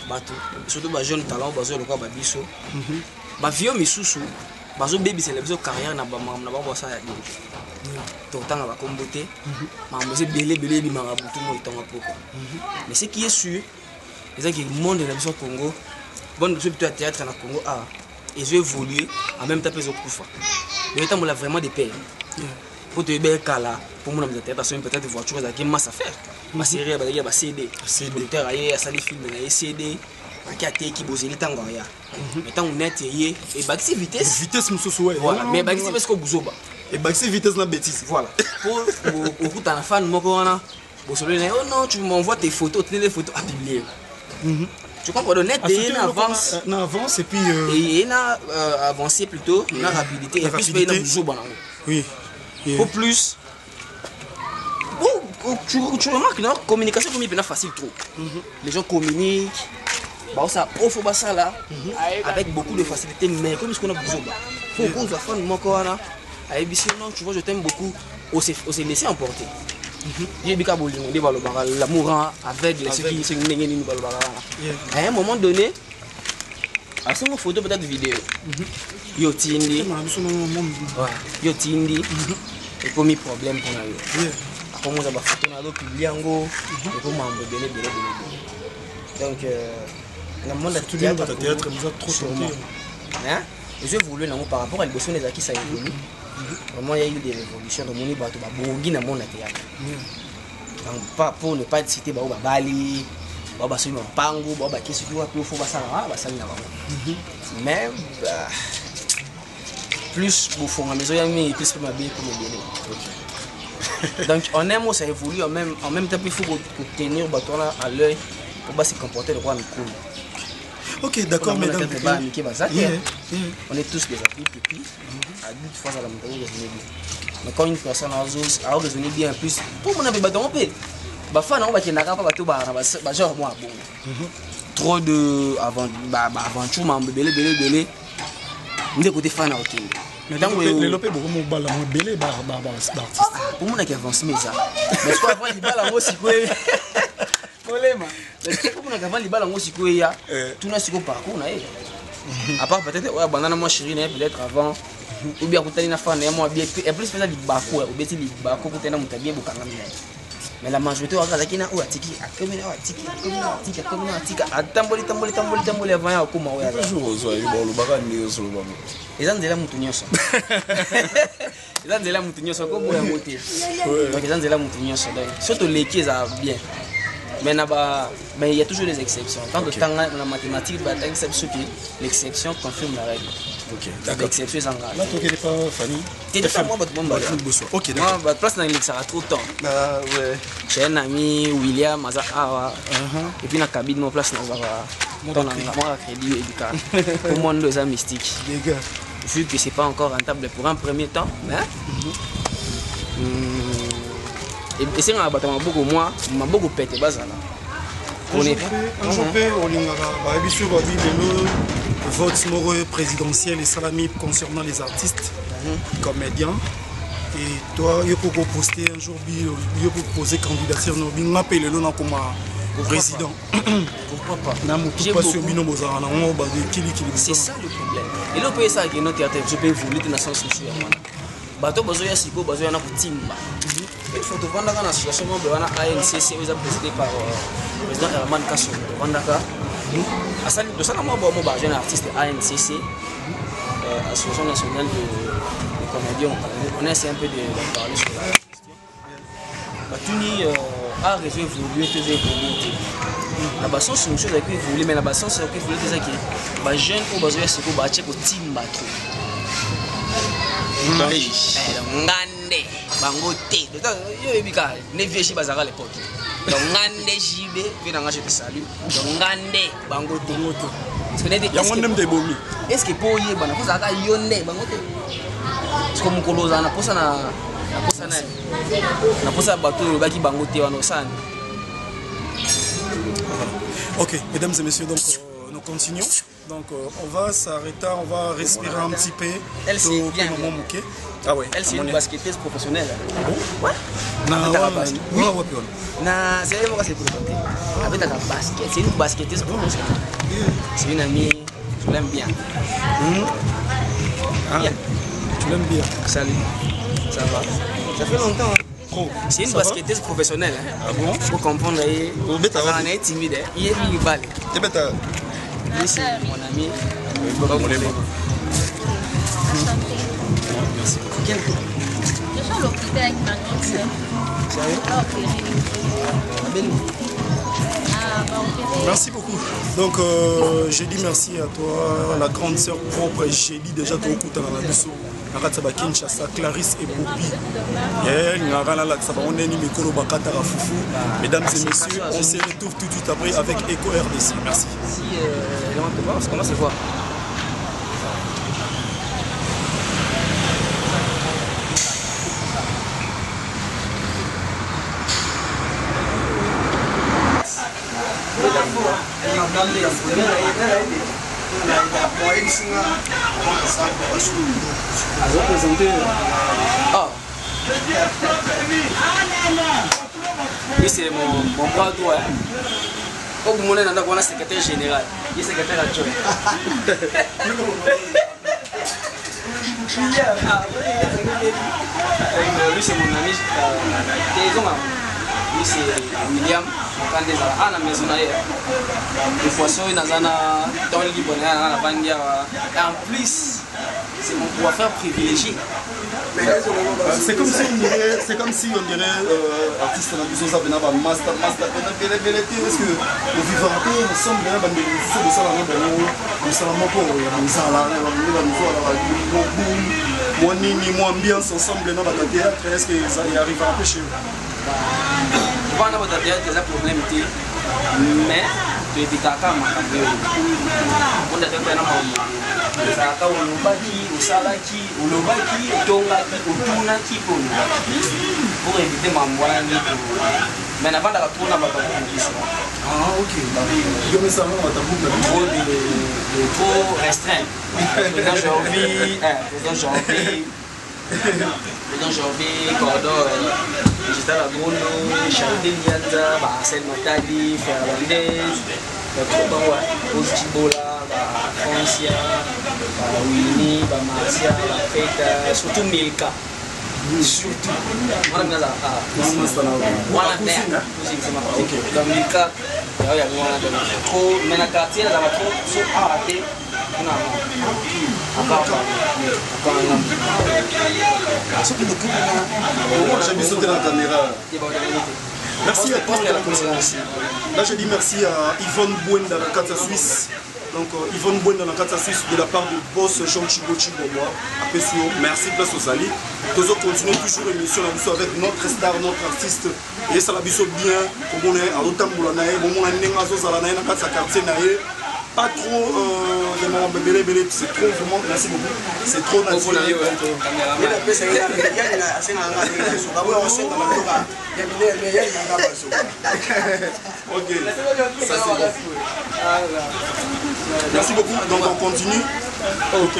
Speaker 3: bato surtout ba jeune talent bazo le quoi ba biso ba vieux misusu bazo baby c'est la carrière na ba ça ya tout temps ba komboté mambo c'est belé bi manga butu mo itonga poko mais ce qui est sûr c'est que le monde de la biso Congo bon plutôt théâtre na Congo ils ont évolué en même temps qu'ils ont couvert. Le temps où on a vraiment des pères. Pour te dire là, pour moi peut-être des voitures qui masse à faire. Ma série il y a CD. Producteur il y a des films il y a CD. Qui a été qui bosse les temps là. Mais tant on est et baxi vitesse.
Speaker 2: Vitesse monsieur souhait.
Speaker 3: Voilà. Mais baxi parce que buzoba.
Speaker 2: Et baxi vitesse na bêtise.
Speaker 3: Voilà. Pour au ta fan moi on oh non tu m'envoies tes photos, les photos à publier. Tu comprends, le net il avance.
Speaker 2: Avance et puis.
Speaker 3: Et il a avancé plutôt, il a rapidité. Et puis il a toujours bon.
Speaker 2: Oui.
Speaker 3: Au plus. Tu remarques que la communication est facile trop. Les gens communiquent. Bah ça offre ça là avec beaucoup de facilité. Mais comme ce qu'on a besoin, faut qu'on soit fan de mon corps là. Avec non, tu vois, je t'aime beaucoup. On s'est laissé emporter. J'ai dit que l'amour aveugle, ceux qui sont à un moment donné, à ce moment photo peut-être vidéo. Yo tindi, yo tindi, et comme problème pour nous. Après moi j'ai photo na do publier ngo, et comme mambo belé. Donc le monde du théâtre
Speaker 2: nous a trop sorti.
Speaker 3: Hein? Je voulais par rapport à l'émotion des acquis ça évolue. Vraiment, il y a eu des révolutions. Donc, on est battu, bongi na mon théâtre. Donc, pas pour ne pas citer Bali, Soli Pango, qu'est-ce que tu faut ça mais plus au fond, la maison, il y a plus de bien pour me donner. Donc, on aime ça évolue en même temps, il faut tenir à l'œil pour se comporter le roi micro.
Speaker 2: Ok, d'accord, mesdames.
Speaker 3: On est tous des adultes, adultes face à la mentalité. Mais quand une personne a raisonné bien en plus, pour mon avis, trop de aventure, belé. On côté fan à OK.
Speaker 1: Mais dans le lopé beaucoup mon bal mon belé artiste.
Speaker 3: Pour mon qui avance mais ça. Mais quoi avant il bala moi si quoi. Problème. Mais pour mon avant il bala moi si quoi ya. Tout na siko parcours na à part peut-être ouais banana moi chérie peut-être avant ou bien kutani na fan moi bien et plus faire libako ou bien libako kutana mutabia bukanga mina. Mais la majorité wa kaza kina atiki akomina atamboli avant ya kuma wa
Speaker 2: toujours ozo yo lo baka ni ozo lo bamo
Speaker 3: ezanzela mutu nyonso ezanzela mutu nyonso ko boya moté donc ezanzela mutu nyonso donc surtout les qui ça bien mais il y a toujours des exceptions tant que la mathématique va être exception que l'exception confirme la règle.
Speaker 2: OK, d'accord.
Speaker 3: L'exception est en règle.
Speaker 2: Là, toi qui n'es pas Fanny.
Speaker 3: Tu n'es pas moi,
Speaker 2: OK, d'accord.
Speaker 3: Moi, place dans ça a trop de temps.
Speaker 2: Ah ouais.
Speaker 3: J'ai un ami William Maza et puis dans la cabine mon place dans moi crédit et pour moi deux amis mystiques.
Speaker 2: Les gars,
Speaker 3: vu que c'est pas encore rentable pour un premier temps, hein? Et c'est un bâtiment beaucoup moi, m'a beaucoup pété bazala.
Speaker 1: On est on est sur le vote présidentiel et salami concernant les artistes, comédiens. Et toi, il faut poster un jour, il faut poser candidature, il faut appeler le nom comme président.
Speaker 3: Pourquoi pas? C'est ça le problème. Et là, on peut ça avec notre théâtre, je peux évoluer dans le sens social. Bateau besoin de siko, besoin de timba. Il faut te vendre dans l'association de ANCC, vous êtes présidé par le président Herman Kassou. Vandaka. À ça, de ça, moi, je suis un artiste ANCC, Association nationale de comédiens. On essaie un peu de parler sur la question. Tuni a réseau évolué, tout évolué. La basson, c'est une chose qui évolue, mais la basson, c'est qui évolue, c'est que les jeunes ont besoin de siko, ils ont timba trop. Ngande bangote yo ebika ne viechi bazaka l'époque donc ngande jibe vient nga je te salue donc ngande bangote moto parce que est-ce que pour y bana ko zaka yonde bangote parce que mukoloza na posa na posa bateau baki bangote wana sana.
Speaker 1: OK, mesdames et messieurs, donc nous continuons. Donc on va s'arrêter, on va respirer un petit peu.
Speaker 3: Elle c'est bien.
Speaker 1: Ah ouais.
Speaker 3: Elle c'est une basketteuse professionnelle.
Speaker 1: Ouais.
Speaker 3: C'est moi qui s'est présenté. Avec ta basket, c'est une basketteuse professionnelle. C'est une amie, je l'aime bien.
Speaker 1: Tu l'aimes bien.
Speaker 3: Salut. Ça va. Ça fait longtemps. C'est une basketteuse professionnelle.
Speaker 1: Ah bon?
Speaker 3: Pour comprendre, elle est timide. Il est mis balle. Lui, c'est mon ami. Merci. Quel coup?
Speaker 7: Je suis à l'hôpital avec ma grand-mère.
Speaker 1: Merci beaucoup. Donc, je dis merci à toi, la grande sœur propre. J'ai dit déjà tout au coup dans la maison. Kinshasa, Clarisse et Popi. Mesdames et messieurs, on se retrouve tout de suite après avec Eco RDC. Merci.
Speaker 3: Si on te voit, on commence à se voir. Lui c'est mon bras droit. Au bout de mon secrétaire général, il est secrétaire adjoint. Lui c'est mon ami. Lui c'est William mokande ezala a na maison na ye des fois so oyo naza na temps libre na ye na bandi awa en plus c'est mon coiffeur privilégié.
Speaker 2: C'est comme si on dirait artiste na biso ça venait ba master belle est-ce que le vivant ensemble là bande de ça là on ça là moko on ça là moi nini moi ambiance ensemble na ba théâtre est-ce que ça y arrive à pêcher
Speaker 3: on a votre théâtre des problèmes mais tu évites à quand on a fait un ezalaka olobaki osalaki olobaki otongaki otunaki mpo olobaki pour éviter mambo wana nito mais navandaka tuna batabukiso trop restreint président Janvier, Cordon, Digital Agondo, Charité Lianza, Marcel Matadi, Fernandez, Ostibola, Francia, Winnie, Marcia, Feta, surtout Milka. Surtout, voilà Milka, mais la quartier, là, trop arrêté.
Speaker 2: J'ai mis sauter la caméra. Merci à toi. Là, je dis merci à Yvonne Bouen dans la Katsa Suisse. Donc, Yvonne Bouen dans la Katsa Suisse de la part du boss Jean Chigo Chibobois. Merci, place aux alliés. Nous allons continuer toujours l'émission avec notre star, notre artiste. Et ça l'a bien, comme on est à Rotamboulanae, on a un quartier. Pas trop c'est trop vraiment, merci beaucoup, c'est trop naturel. Ok, ça c'est bon. Merci beaucoup, donc on continue. Ok,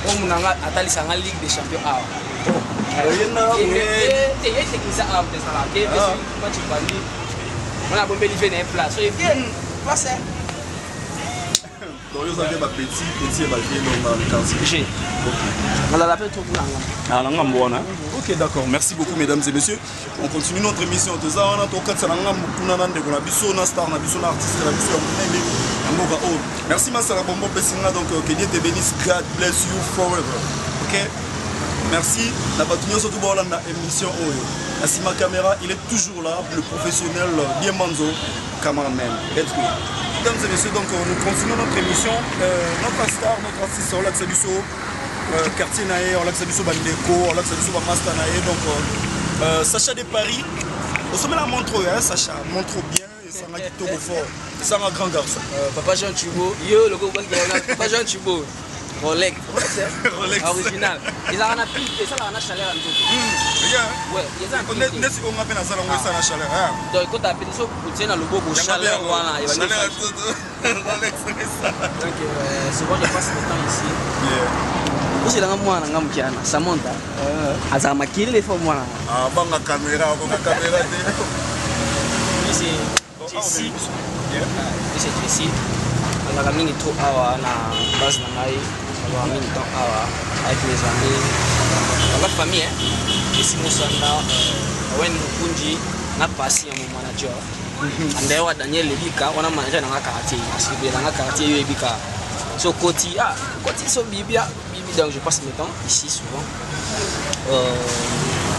Speaker 3: on a atalisanga Ligue des Champions awa. Technicien awa de ça là. Match bandi. On a bombé livré dans place. So bien, place.
Speaker 2: Donc vous avez ma petit évalué dans le quartier.
Speaker 3: On l'a appelé tout là.
Speaker 2: Ok, d'accord. Merci beaucoup mesdames et messieurs. On continue notre émission de ça. On a toka tsananga mukuna nande ko na biso na star na biso na artiste na biso na merci Masala Bombo Pessinga, donc que Dieu te bénisse, God bless you forever. Ok, merci. La batunia surtout dans la émission Oyo. Asima Caméra, il est toujours là, le professionnel bien manzo, cameraman. Let's go. Mesdames et messieurs, donc nous continuons notre émission. Notre star, notre artiste, on l'a Xabiso, quartier Naé, on l'a Xabiso Bandeko, on l'a Xabiso Bamasta Naé, donc Sacha de Paris. Au sommet la montre, Sacha, montre bien. Ça m'a dit tout fort. C'est un grand garçon.
Speaker 3: Papa Jean Thubaud, yo le gars Papa Jean Thubaud. Rolex. Rolex original. Ils ont un pic et ça a chaleur en tout. Ouais, ils ont un pic.
Speaker 2: On appelle ça la chaleur.
Speaker 3: Donc quand tu appelles ça pour tirer dans le beau chaleur voilà, il va
Speaker 2: chaleur Rolex ça.
Speaker 3: Donc c'est bon, je passe le temps ici. Aussi là moi na ngamkiana ça monte. Aza makile les fois moi.
Speaker 2: Ah banga caméra.
Speaker 3: Ici Jessie, c'est Jessie. On a mis tout à la base de la on a mis tout avec les amis. On a famille, Jessie Moussanda, Wen Mukunji, on a passé à mon manager. And there Daniel Lebika, on a manager dans la quartier. Si vous êtes dans la quartier, Lebika. So Koti, Koti so Bibia, donc je passe mes temps ici souvent.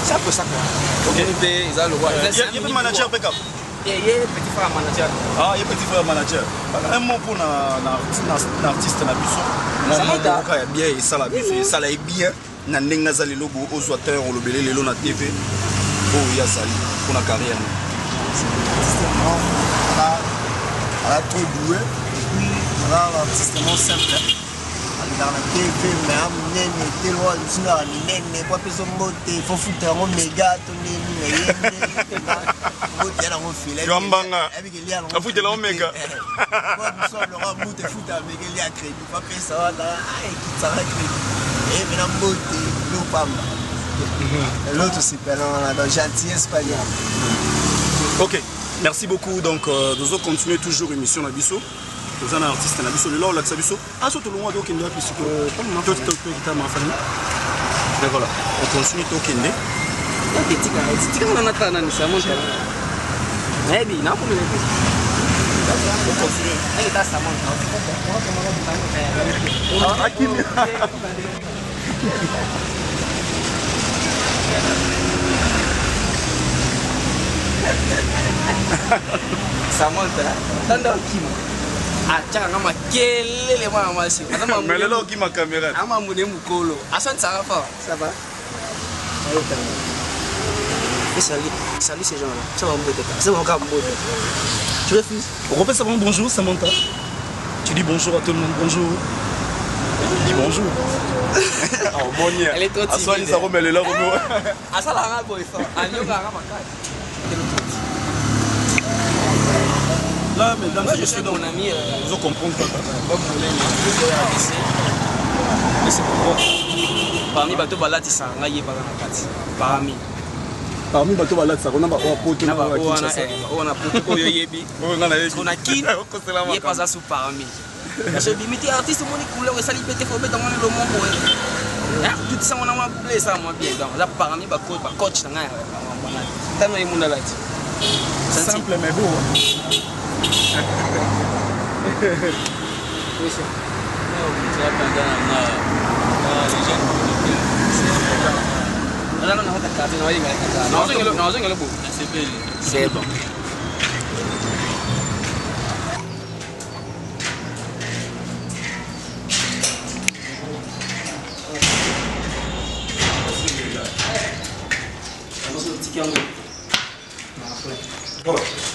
Speaker 3: C'est un peu ça quoi.
Speaker 2: Il y a un manager backup.
Speaker 3: Il y a petit frère manager.
Speaker 2: Ah, il y a petit frère manager. Un mot pour l'artiste na biso. Mon mot est bien et ça la biso et ça la est bien. Na nenga za lelo bo ozoateur o lobele lelo na TV. Oh ya sali pour la carrière.
Speaker 8: Elle a trop doué et puis voilà l'artiste non simple. Dans la TV, mais à mener des lois, nous sommes à mener, quoi que ce soit, il faut foutre un méga, l'autre c'est dans gentil espagnol.
Speaker 2: Ok, merci beaucoup. Donc, nous allons continuer toujours l'émission Nabiso. toza na artiste na biso lelo olakisa biso aso tolongwa tokende wapi sikoyo tokita ma famille d'accord on continue tokende
Speaker 3: tika mwana natana ni Samon maybe na ko mele
Speaker 2: on continue
Speaker 3: elle est à Samon Samantha, tanda kima. Acha ngama kelele mwana masi.
Speaker 2: Mais lelo qui ma caméra.
Speaker 3: Ama mune mukolo. Asante ça va. Ça va. Salut ces gens-là. Ça va m'aider. C'est mon cas m'aider. Tu refuses?
Speaker 2: On refait ça bonjour Samantha. Tu dis bonjour à tout le monde. Bonjour. Dis bonjour. Oh bon hier.
Speaker 3: Elle est trop timide.
Speaker 2: Assois ça remet le là remet.
Speaker 3: Asa la nga boy fa. Anyoka nga makati.
Speaker 2: Là, mesdames et
Speaker 3: je suis mon ami.
Speaker 2: Vous comprenez pas.
Speaker 3: Bob Moulin, c'est pourquoi. Parmi bateau balati ça, nga yeba na kati.
Speaker 2: Parmi bateau balati ça, on a pas pote
Speaker 3: na ba on a pote oyo yebi. On a qui? Il pas ça sous parmi. Parce que bimiti artiste moni couleur et ça li pété faut mettre dans le monde. Tout ça on a ma blessé ça moi bien donc là parmi ba coach na nga. Tano yimunda lati.
Speaker 2: Simple mais beau.
Speaker 3: C'est bon.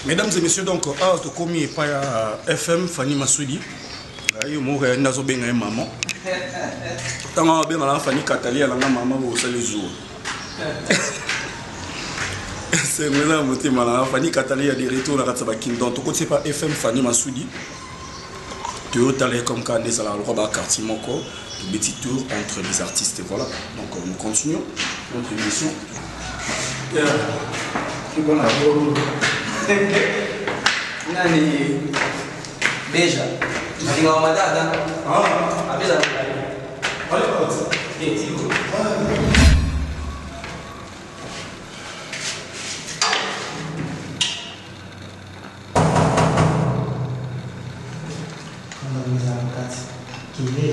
Speaker 2: Mesdames et messieurs, donc, Tokomi et Paya FM, Fanny Massoudi. Je suis un maman. Tant que je Fanny Katali, elle a maman au salut jour. C'est maintenant Fanny Katali a des retours à la Kingdom. Tu connais pas FM Fanny Massoudi. Tu es allé comme Candice à la Roba Quartier Moko. Le petit tour entre les artistes. Voilà. Donc nous continuons notre émission.
Speaker 3: Nani Beja Nani wa madada abeza wale wote tiko kama mzamkati kile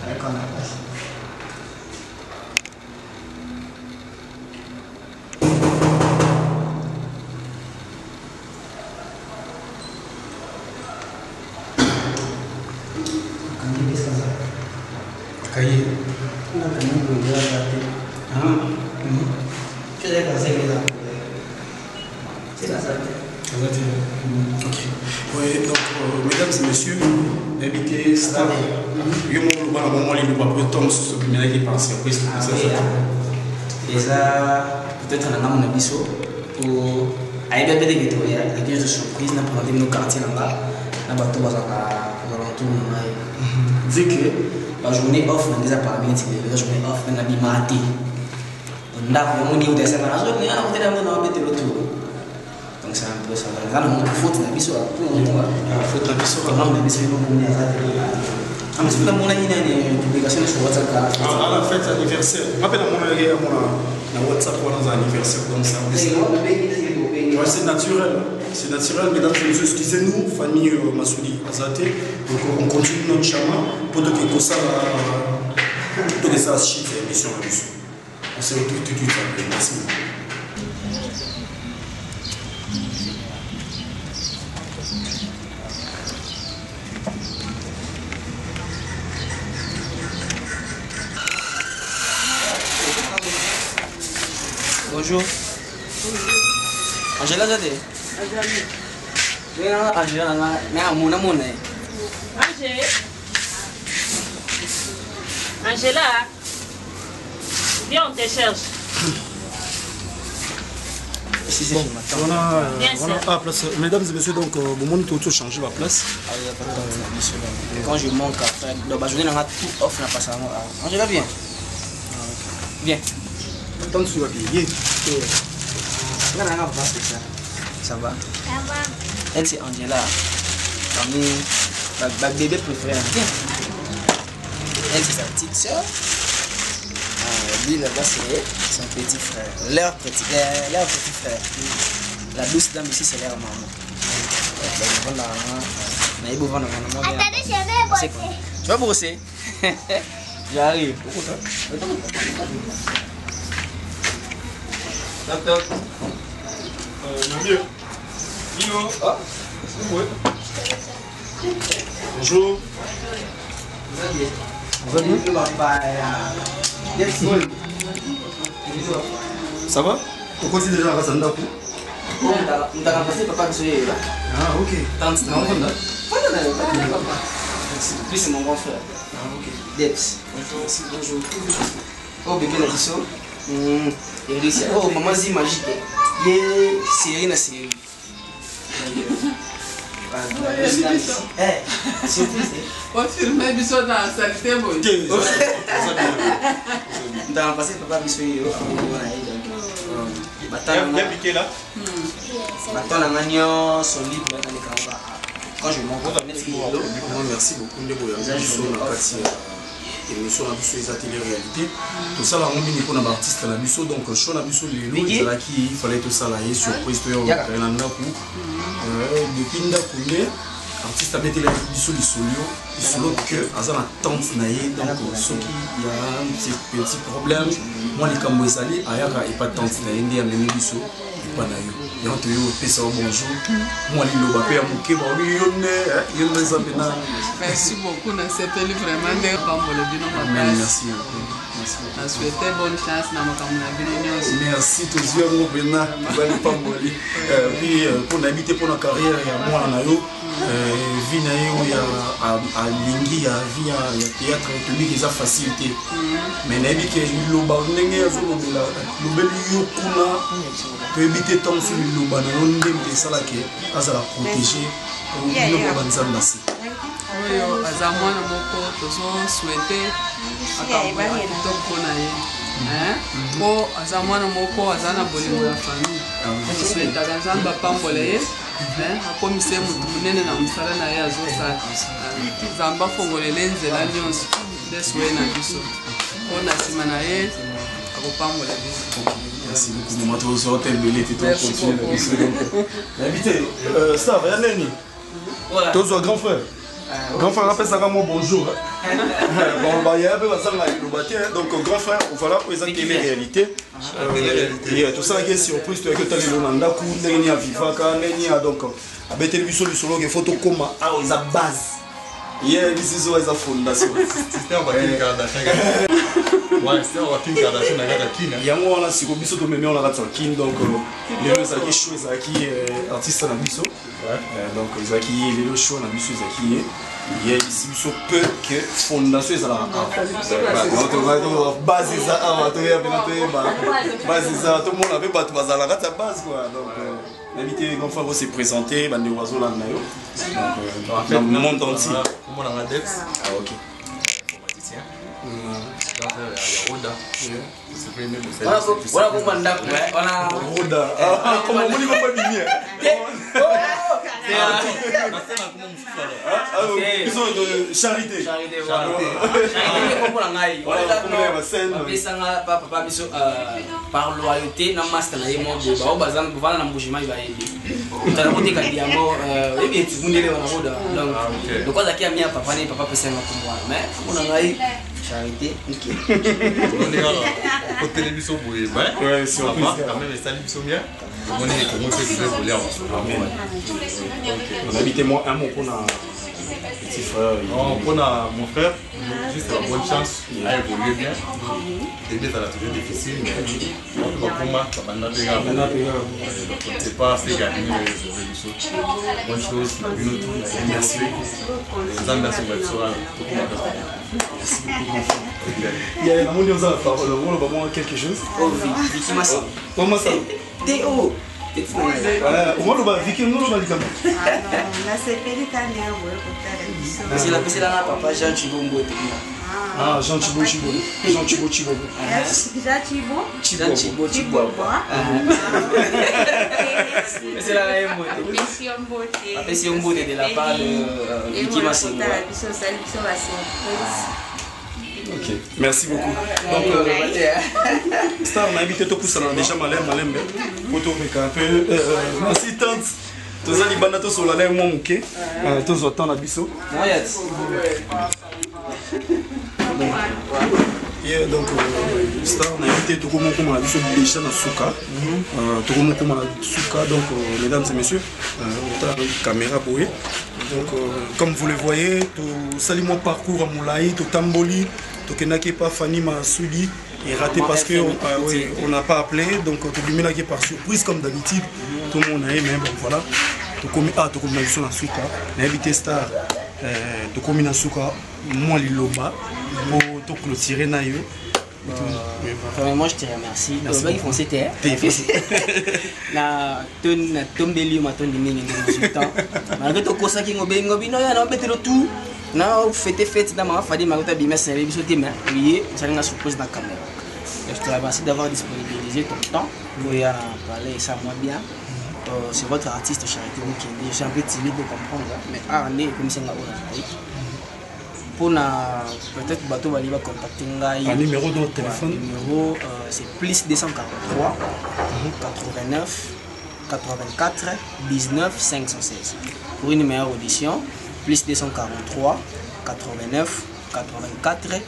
Speaker 3: alikuwa na pesa
Speaker 2: Cahier. Ok. Oui, donc, mesdames et messieurs, invité Star. Je vais vous moment les nouveaux tomes sur ce qui est par surprise.
Speaker 3: Et ça, peut-être un homme d'abisso pour aller bien des victoires, la pièce de surprise, n'a pas nos quartiers là-bas, n'a pas tout aux alentours. Vu que la journée off dans des appartements, la journée off dans l'habillement. On a vraiment dit que c'est la journée, on a dit le tour. Donc c'est un peu ça. On a faute d'abisso. Faute d'abisso, on a dit ah, mais c'est pas mon une publication sur WhatsApp.
Speaker 2: Ah, la fête anniversaire. Je m'appelle mon WhatsApp pour un anniversaire comme ça. Ouais, c'est naturel. C'est naturel, mesdames et messieurs. Excusez-nous, famille Massoudi Azate. Donc on continue notre chemin pour que ça chiffre l'émission. On se retrouve tout de suite après. Merci.
Speaker 3: Bonjour. Angela Zade. Angela,
Speaker 7: Angela, viens, on te cherche.
Speaker 2: Bon, on a place. Mesdames et messieurs, donc, au moment où tu changes la place.
Speaker 3: Quand je monte après, donc, je vais tout off, pas ça. Angela, viens. Viens.
Speaker 2: Attends, tu vas bien.
Speaker 3: Ça va? Ça va. Elle c'est Angela. parmi ma bébé préférée. Elle, c'est sa petite soeur. Lui, là-bas, c'est son petit frère. Leur petit frère. La douce dame ici, c'est leur maman.
Speaker 5: Attendez, je vais brosser.
Speaker 3: Tu vas brosser? J'arrive. Toc toc.
Speaker 2: Monsieur. Nino. Ah, oui. Bonjour. Vous allez bien? Ça va? Pourquoi c'est déjà à Razandaku? Ah, ok.
Speaker 3: Lui, c'est mon grand frère.
Speaker 2: Ah, ok.
Speaker 3: Debs.
Speaker 2: Merci, bonjour.
Speaker 3: Oh, bébé Nadiso. Oh, maman Zi magique. Yeah, série na série.
Speaker 9: On filme l'épisode dans la saleté, bon.
Speaker 3: Dans le passé, papa Bissou.
Speaker 2: Bien piqué là?
Speaker 3: Maintenant, la manion, son livre, quand je monte,
Speaker 2: merci beaucoup. Émission na biso eza télé réalité tosala ngo mingi mpona baartiste na biso donc show na biso lelo ezalaki fallait tosala ye surprise toyo na ndaku depuis ndaku nde artiste abetelaki biso lisolo que aza na tante na ye donc soki ya un petit problème mwa likambo ezali ayaka epa tante na ye nde amemi biso epa na yo yango toyo opesa o bonjour mwa liloba mpe ya moke baoli yo nde eza mpena.
Speaker 9: Merci beaucoup, on s'est vraiment bien pour le bilan.
Speaker 2: Merci.
Speaker 9: On souhaitait bonne chance dans mon
Speaker 2: merci, tous les gens puis pour habiter pour la carrière, il y a moi na yo vie na yo ya lingi ya vie ya théâtre public eza facilité. Mais nabi ke loba ndenge azo lobela lobeli yo kuna to habiter tant sur loba na ndenge sala ke azala protéger yo ba nzamba si.
Speaker 9: Oyo aza mwana moko tozosouhaite makambo ya kitoko mpona ye po aza mwana moko aza na bolingo ya famille tosouhaitaka nzambe apambola ye akomise motu monene na mosala na ye azosala nzambe afongolele nzela nyonso nde souhaite na biso mpo na nsima na ye akopambola biso.
Speaker 2: Merci beaucoup, maman. Tu vas au belé, tu vas continuer. Invité, ça va, Neni. Tu es grand frère. Grand frère, appelle ça moi bonjour. Bon, bah, il y a un peu de donc, grand frère, voilà, vous avez télé réalité. Tout ça, qui est surprise, tu as que tu as le Nandaku, Neni à Vivaka, Neni à donc, à Betelbiso, le solo, qui est photo comme à la base. Yeah, this is always a fondation.
Speaker 10: C'était un Kim Kardashian. Ouais, c'était un Kim Kardashian à la Kin.
Speaker 2: Il y a moi là, si vous biso to memi on la ratsa Kin donc les deux qui show qui artiste na biso. Donc ils ont qui les deux show na biso qui il y a ici biso peu que fondation ça la. Donc base ça à toi base ça tout le monde avait pas tout bazala ratsa base quoi. Donc l'invité grand frère s'est présenté bande oiseau là na yo. Donc dans le monde entier.
Speaker 10: Comment on a Dex?
Speaker 2: Ah OK.
Speaker 3: Voilà pourquoi on a
Speaker 2: Roda. Ah, comment on dit qu'on peut bien. Ils sont de charité.
Speaker 3: Charité, voilà. Papa biso par loyauté na master na yemo ba bazana buvana na mbujima ba yeli. Tala kuti ka diamo ebi tundele wana roda. Donc kwa zakia mia papa ni papa pesa na kumwa. Mais kuna ngai charité OK.
Speaker 10: On est là au télévision boye ba.
Speaker 2: Ouais, c'est
Speaker 10: quand même ça l'émission bien. On est comment c'est que voler
Speaker 2: on habitait moi un mot pour na petit frère.
Speaker 10: Non, pour mon frère, juste la bonne chance à évoluer bien. Début ça a toujours difficile mais pour moi ça va pas c'est pas c'est gagner bonne chose merci les amis merci
Speaker 2: il y a un monde qui a parlé on va voir quelque chose comment ça
Speaker 3: Théo
Speaker 2: au moins on va Vicky nous on va dire
Speaker 3: c'est la papa Jean Chibombo
Speaker 1: Ah, Jean Thibaut Chibobo. Jean Thibaut Chibobo.
Speaker 3: Jean Thibaut Chibobo. C'est la même beauté. Passion beauté de la part de Vicky Massengo.
Speaker 1: Ok, merci beaucoup. Donc, Star, on a invité tout ça déjà malem. Photo un peu. Merci tante. Tous les banatos sur la lèvre, mon ok. Tous autant la biseau. Donc, Star, on a invité tout le monde comme on a dit déjà dans Souka. Tout le monde comme on a dit Souka. Donc, mesdames et messieurs, on a une caméra pour eux. Donc, comme vous le voyez, tout salut mon parcours à Moulaï, tout Tamboli, tout Kenake pas Fanny Massouli est raté parce qu'on n'a pas appelé. Donc, tout le monde par surprise comme d'habitude. Tout le monde a aimé, bon voilà. Tout comme on a vu sur la Souka. On a invité Star, tout comme on a Souka, moi Liloba, pour clôturer Nayo.
Speaker 3: Moi je te remercie. C'est vrai qu'ils font c'était. Na tombé lui ma tonne de mine de consultant. Malgré tout ça qui ngobe non ya na mettre tout. Na fête dans ma famille ma ta bimé c'est les bisoté mais oui, ça une surprise dans caméra. Je te remercie d'avoir disponibilisé ton temps pour y parler ça moi bien. C'est votre artiste Charité Mukendi. Je suis un peu timide de comprendre mais comme c'est nga pour peut-être bateau va contacter un
Speaker 1: numéro de votre téléphone.
Speaker 3: Numéro c'est plus 243 89 84 19 516 pour une meilleure audition. Plus 243 89 84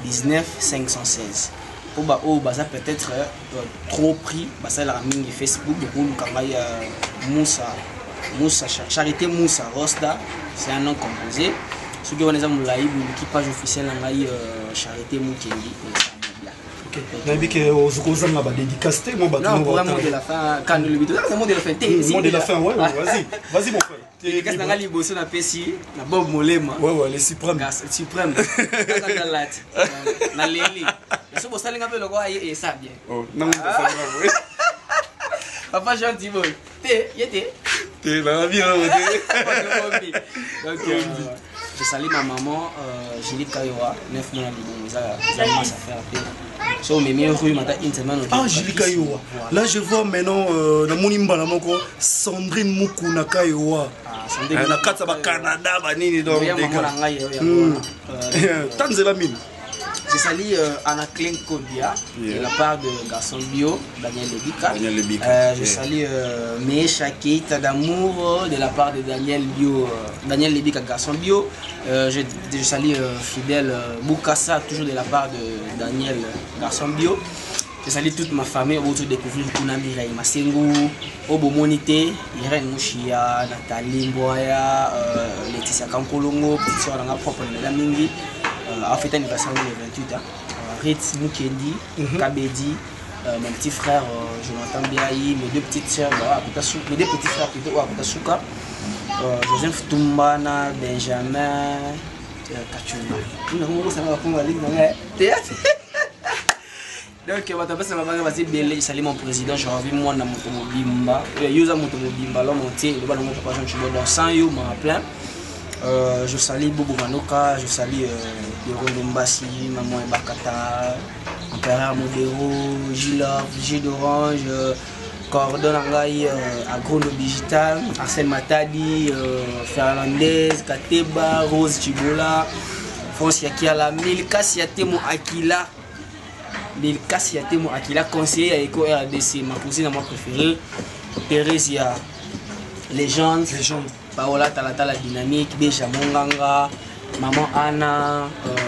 Speaker 3: 19 516 pour ça peut-être trop pris ça la mine de Facebook pour nous travailler Moussa Charité Moussa Rosta, c'est un nom composé. Ceux qui ont les amis l'équipage officiel en Charité Mukendi.
Speaker 1: Ok. On va dédicacer. Non, pour
Speaker 3: un mot de la fin. Quand le vidéo, c'est un mot de la fin.
Speaker 1: Mot de la fin, ouais, vas-y mon frère.
Speaker 3: Dédicace dans la liboso na pesi na Bob Molema.
Speaker 1: Ouais, les suprêmes.
Speaker 3: Suprême. Na leli. Je suis posté un peu le roi et ça bien.
Speaker 1: Oh, non, ça va.
Speaker 3: Papa gentil boy.
Speaker 1: T'es dans la vie là.
Speaker 3: Donc je salue ma maman Julie Kayoa, 9 mois de ça commence à faire appel. So mes meilleurs rues matin une semaine.
Speaker 1: Ah Julie Kayoa. Là je vois maintenant dans mon imbala moko Sandrine Mukuna Kayoa. Sandrine na kata ba Canada ba nini donc. Tanzela mine.
Speaker 3: Je salue Anna Klein Kobia de la part de Garçon Bio, Daniel Lebika. Je salue Meesha Keita d'amour de la part de Daniel Lebika Garçon Bio. Je salue Fidèle Boukassa, toujours de la part de Daniel Garçon Bio. Je salue toute ma famille, autour de découvrir Kunami Ray Masengu, Obo Monité, Irène Mouchia, Nathalie Mboya, Laetitia Kankolongo, petite soeur dans la propre de la Mingi. En fait, anniversaire le 28 ans. Ritz Mukendi, Kabedi, mon petit frère Jonathan Biaï, mes deux petites soeurs, mes deux petits frères plutôt à Souka, Joseph Tumbana, Benjamin, Kachuna. Donc, ça va passer belé, salut mon président, j'ai envie moi dans mon Mobimba. Yosa mon Mobimba, l'homme entier, le ballon papa Jean Chibobo dans 100 yo, m'a plein. Je salue Bobo Manoka, je salue Yorondo Mbassi, Maman Ebakata, Impérial Modero, Gilles d'Orange, Cordon Angaï, Agrono Digital, Arsène Matadi, Fernandez, Kateba, Rose Chibola, France Yakiala, Milka Siatemo Akila, conseiller à Eco RDC, ma cousine à moi préférée, Theresia, Légende. Paola Talata la dynamique, Béja Monganga, Maman Anna,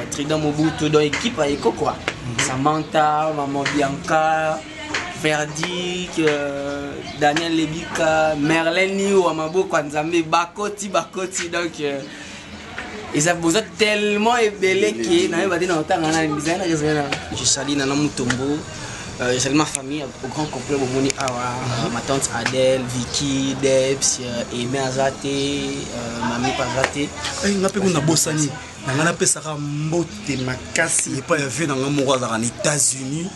Speaker 3: Trident Mobutu, dans l'équipe à Eko quoi. Samantha, Maman Bianca, Verdi, Daniel Lebika, Merlin Niou, Amabo Kwanzambe, Bakoti, donc ils ont besoin tellement ébélé que je salue Nana Mutombo. Je salue ma famille au grand complet, ma tante Adèle, Vicky, Debs, Aimé Azate, Mamie Pazate.
Speaker 1: Je suis Bossani. Je suis Mbote Makasi. Je suis aux États-Unis.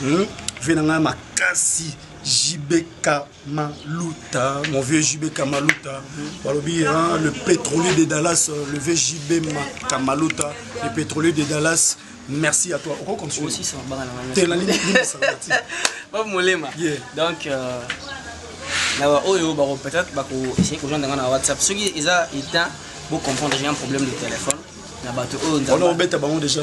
Speaker 1: Je suis Makasi.
Speaker 2: JB Kamaluta, mon vieux JB Kamaluta. Le pétrolier de Dallas, le vieux JB Kamaluta, le pétrolier de Dallas. Merci à toi. On continue.
Speaker 3: Aussi, ça va
Speaker 2: t'es la ligne.
Speaker 3: Donc, peut-être essayer de joindre dans WhatsApp. Ceux qui ont comprendre, j'ai un problème de téléphone.
Speaker 2: On a embêté déjà.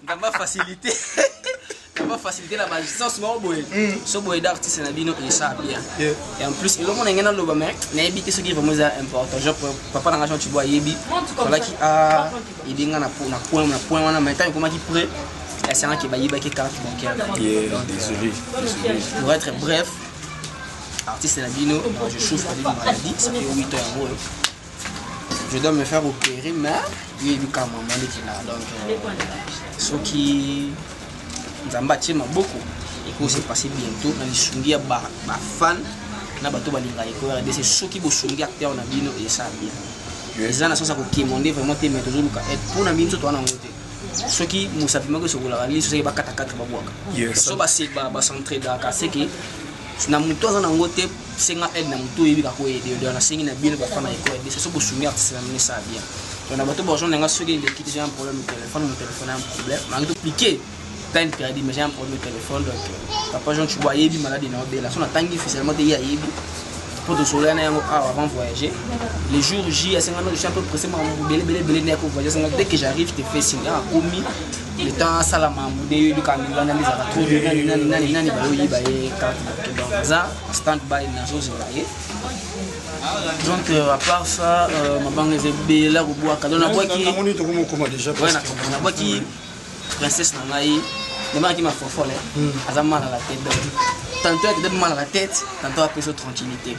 Speaker 3: On a facilité. On va faciliter la magistance. Ce boy d'artiste et ça bien. Et en plus, il y a un lobe mec. N'habite ce qui est vraiment important. Genre, papa dans l'argent, tu vois, Yebi. Voilà qui a. Il y a un point, mais tant comment qui pourrait. C'est un qui va y avoir carte bancaire.
Speaker 2: Désolé.
Speaker 3: Pour être bref, artiste Nabino, je souffre d'une maladie. Ça fait 8 ans en gros. Je dois me faire opérer, mais il y a du cas qui est là. Donc, ce qui. Nzamba tchema beaucoup et que c'est passé bientôt dans les sungia ba fan na bato balinga eko RDC soki bo sungia acteur na bino et ça bien les gens sont ça ko monde vraiment te mettre toujours et pour na bino to na ngote soki musapima ko sokola rali soki ba 4 ba boaka so ba c'est ba centrer daka c'est que na muto za na ngote senga aide na muto yebi ka ko aider na sengi na bino ba fana eko RDC so bo sungia c'est na ça bien on a bato bo gens nga soki de quitter un problème de téléphone mon téléphone a un problème mais compliqué. Mais j'ai un problème de téléphone, donc papa Jean tu vois Yebi malade dans la son attend officiellement de Yebi pour de soleil avant voyager les jours J à 50 ans je suis un peu pressé belé voyager dès que j'arrive je te fais signe à commis le temps salama moudé du caméra analyse à trop nani ba carte donc ça stand by na chose donc à part ça ma banque est belle au bois cadeau na bois qui na bois qui princesse Nangaï, le mari qui m'a fait folle, elle a mal à la tête. Tantôt elle a mal à la tête, tantôt elle a besoin de tranquillité.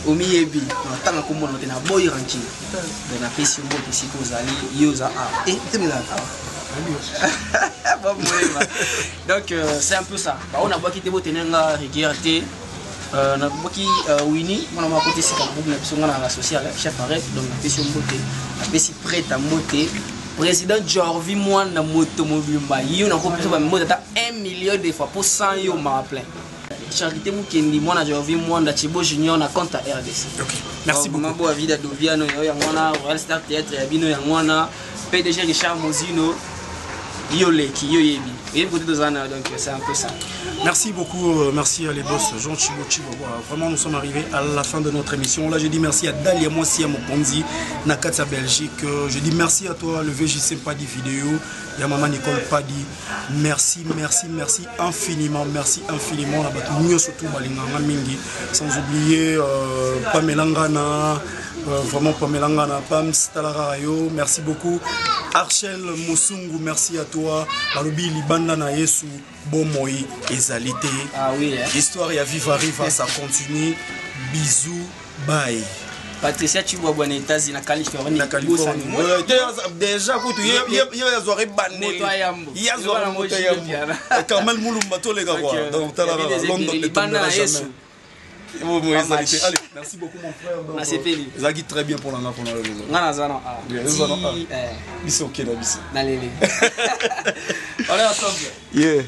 Speaker 3: Au milieu, on attend comme on a un boy tranquille. On a fait si on peut ici aux alliés, yosa a. Et tu me l'as. Donc c'est un peu ça. On a quitté votre tenenga regardé. On a qui Winnie, on a côté c'est un groupe de la sociale, chef arrête donc on a fait si on beauté, on a fait si prêt à monter. Président Jorvi moi na moto mobile ba yo na ko pesa ba moto ta 1 million de fois pour 100 yo ma plein charité mukendi moi na Jorvi moi na Chibo Junior na compte RDC. OK. Merci beaucoup. Mambo vida Doviano yo yangwana Royal Star Theatre ya bino yangwana PDG Richard Mozino yo leki yo yebi. Et côté de Zana donc c'est un peu ça.
Speaker 2: Merci beaucoup, merci à les boss Jean Chibo. Vraiment nous sommes arrivés à la fin de notre émission. Là je dis merci à Dalia Moissi à Moponzi, Nakatsa Belgique. Je dis merci à toi le VJC Padi vidéo, ya maman Nicole Padi. Merci infiniment, la batu surtout balinganga mingi sans oublier Pamela Ngana, vraiment Pamela Ngana, Pam Stalarayo, merci beaucoup. Archel Mosungu, merci à toi. Barobi Libanda na Yesu, Bomoi, Ezalité.
Speaker 3: Ah oui.
Speaker 2: Histoire ya Viva Riva, ça continue. Bisous, bye.
Speaker 3: Patricia Chibouabouane États-Unis, na Californie.
Speaker 2: Déjà, il y a Zoé Bané. Il y a Zoé Motoyambo. Kamel Moulumba, tous les gars. Donc, tu as London, le temps de la jamais. Allez, merci beaucoup mon frère.
Speaker 3: Merci Félix.
Speaker 2: Ça guide très bien pour la maison. On est ensemble.
Speaker 3: Yeah.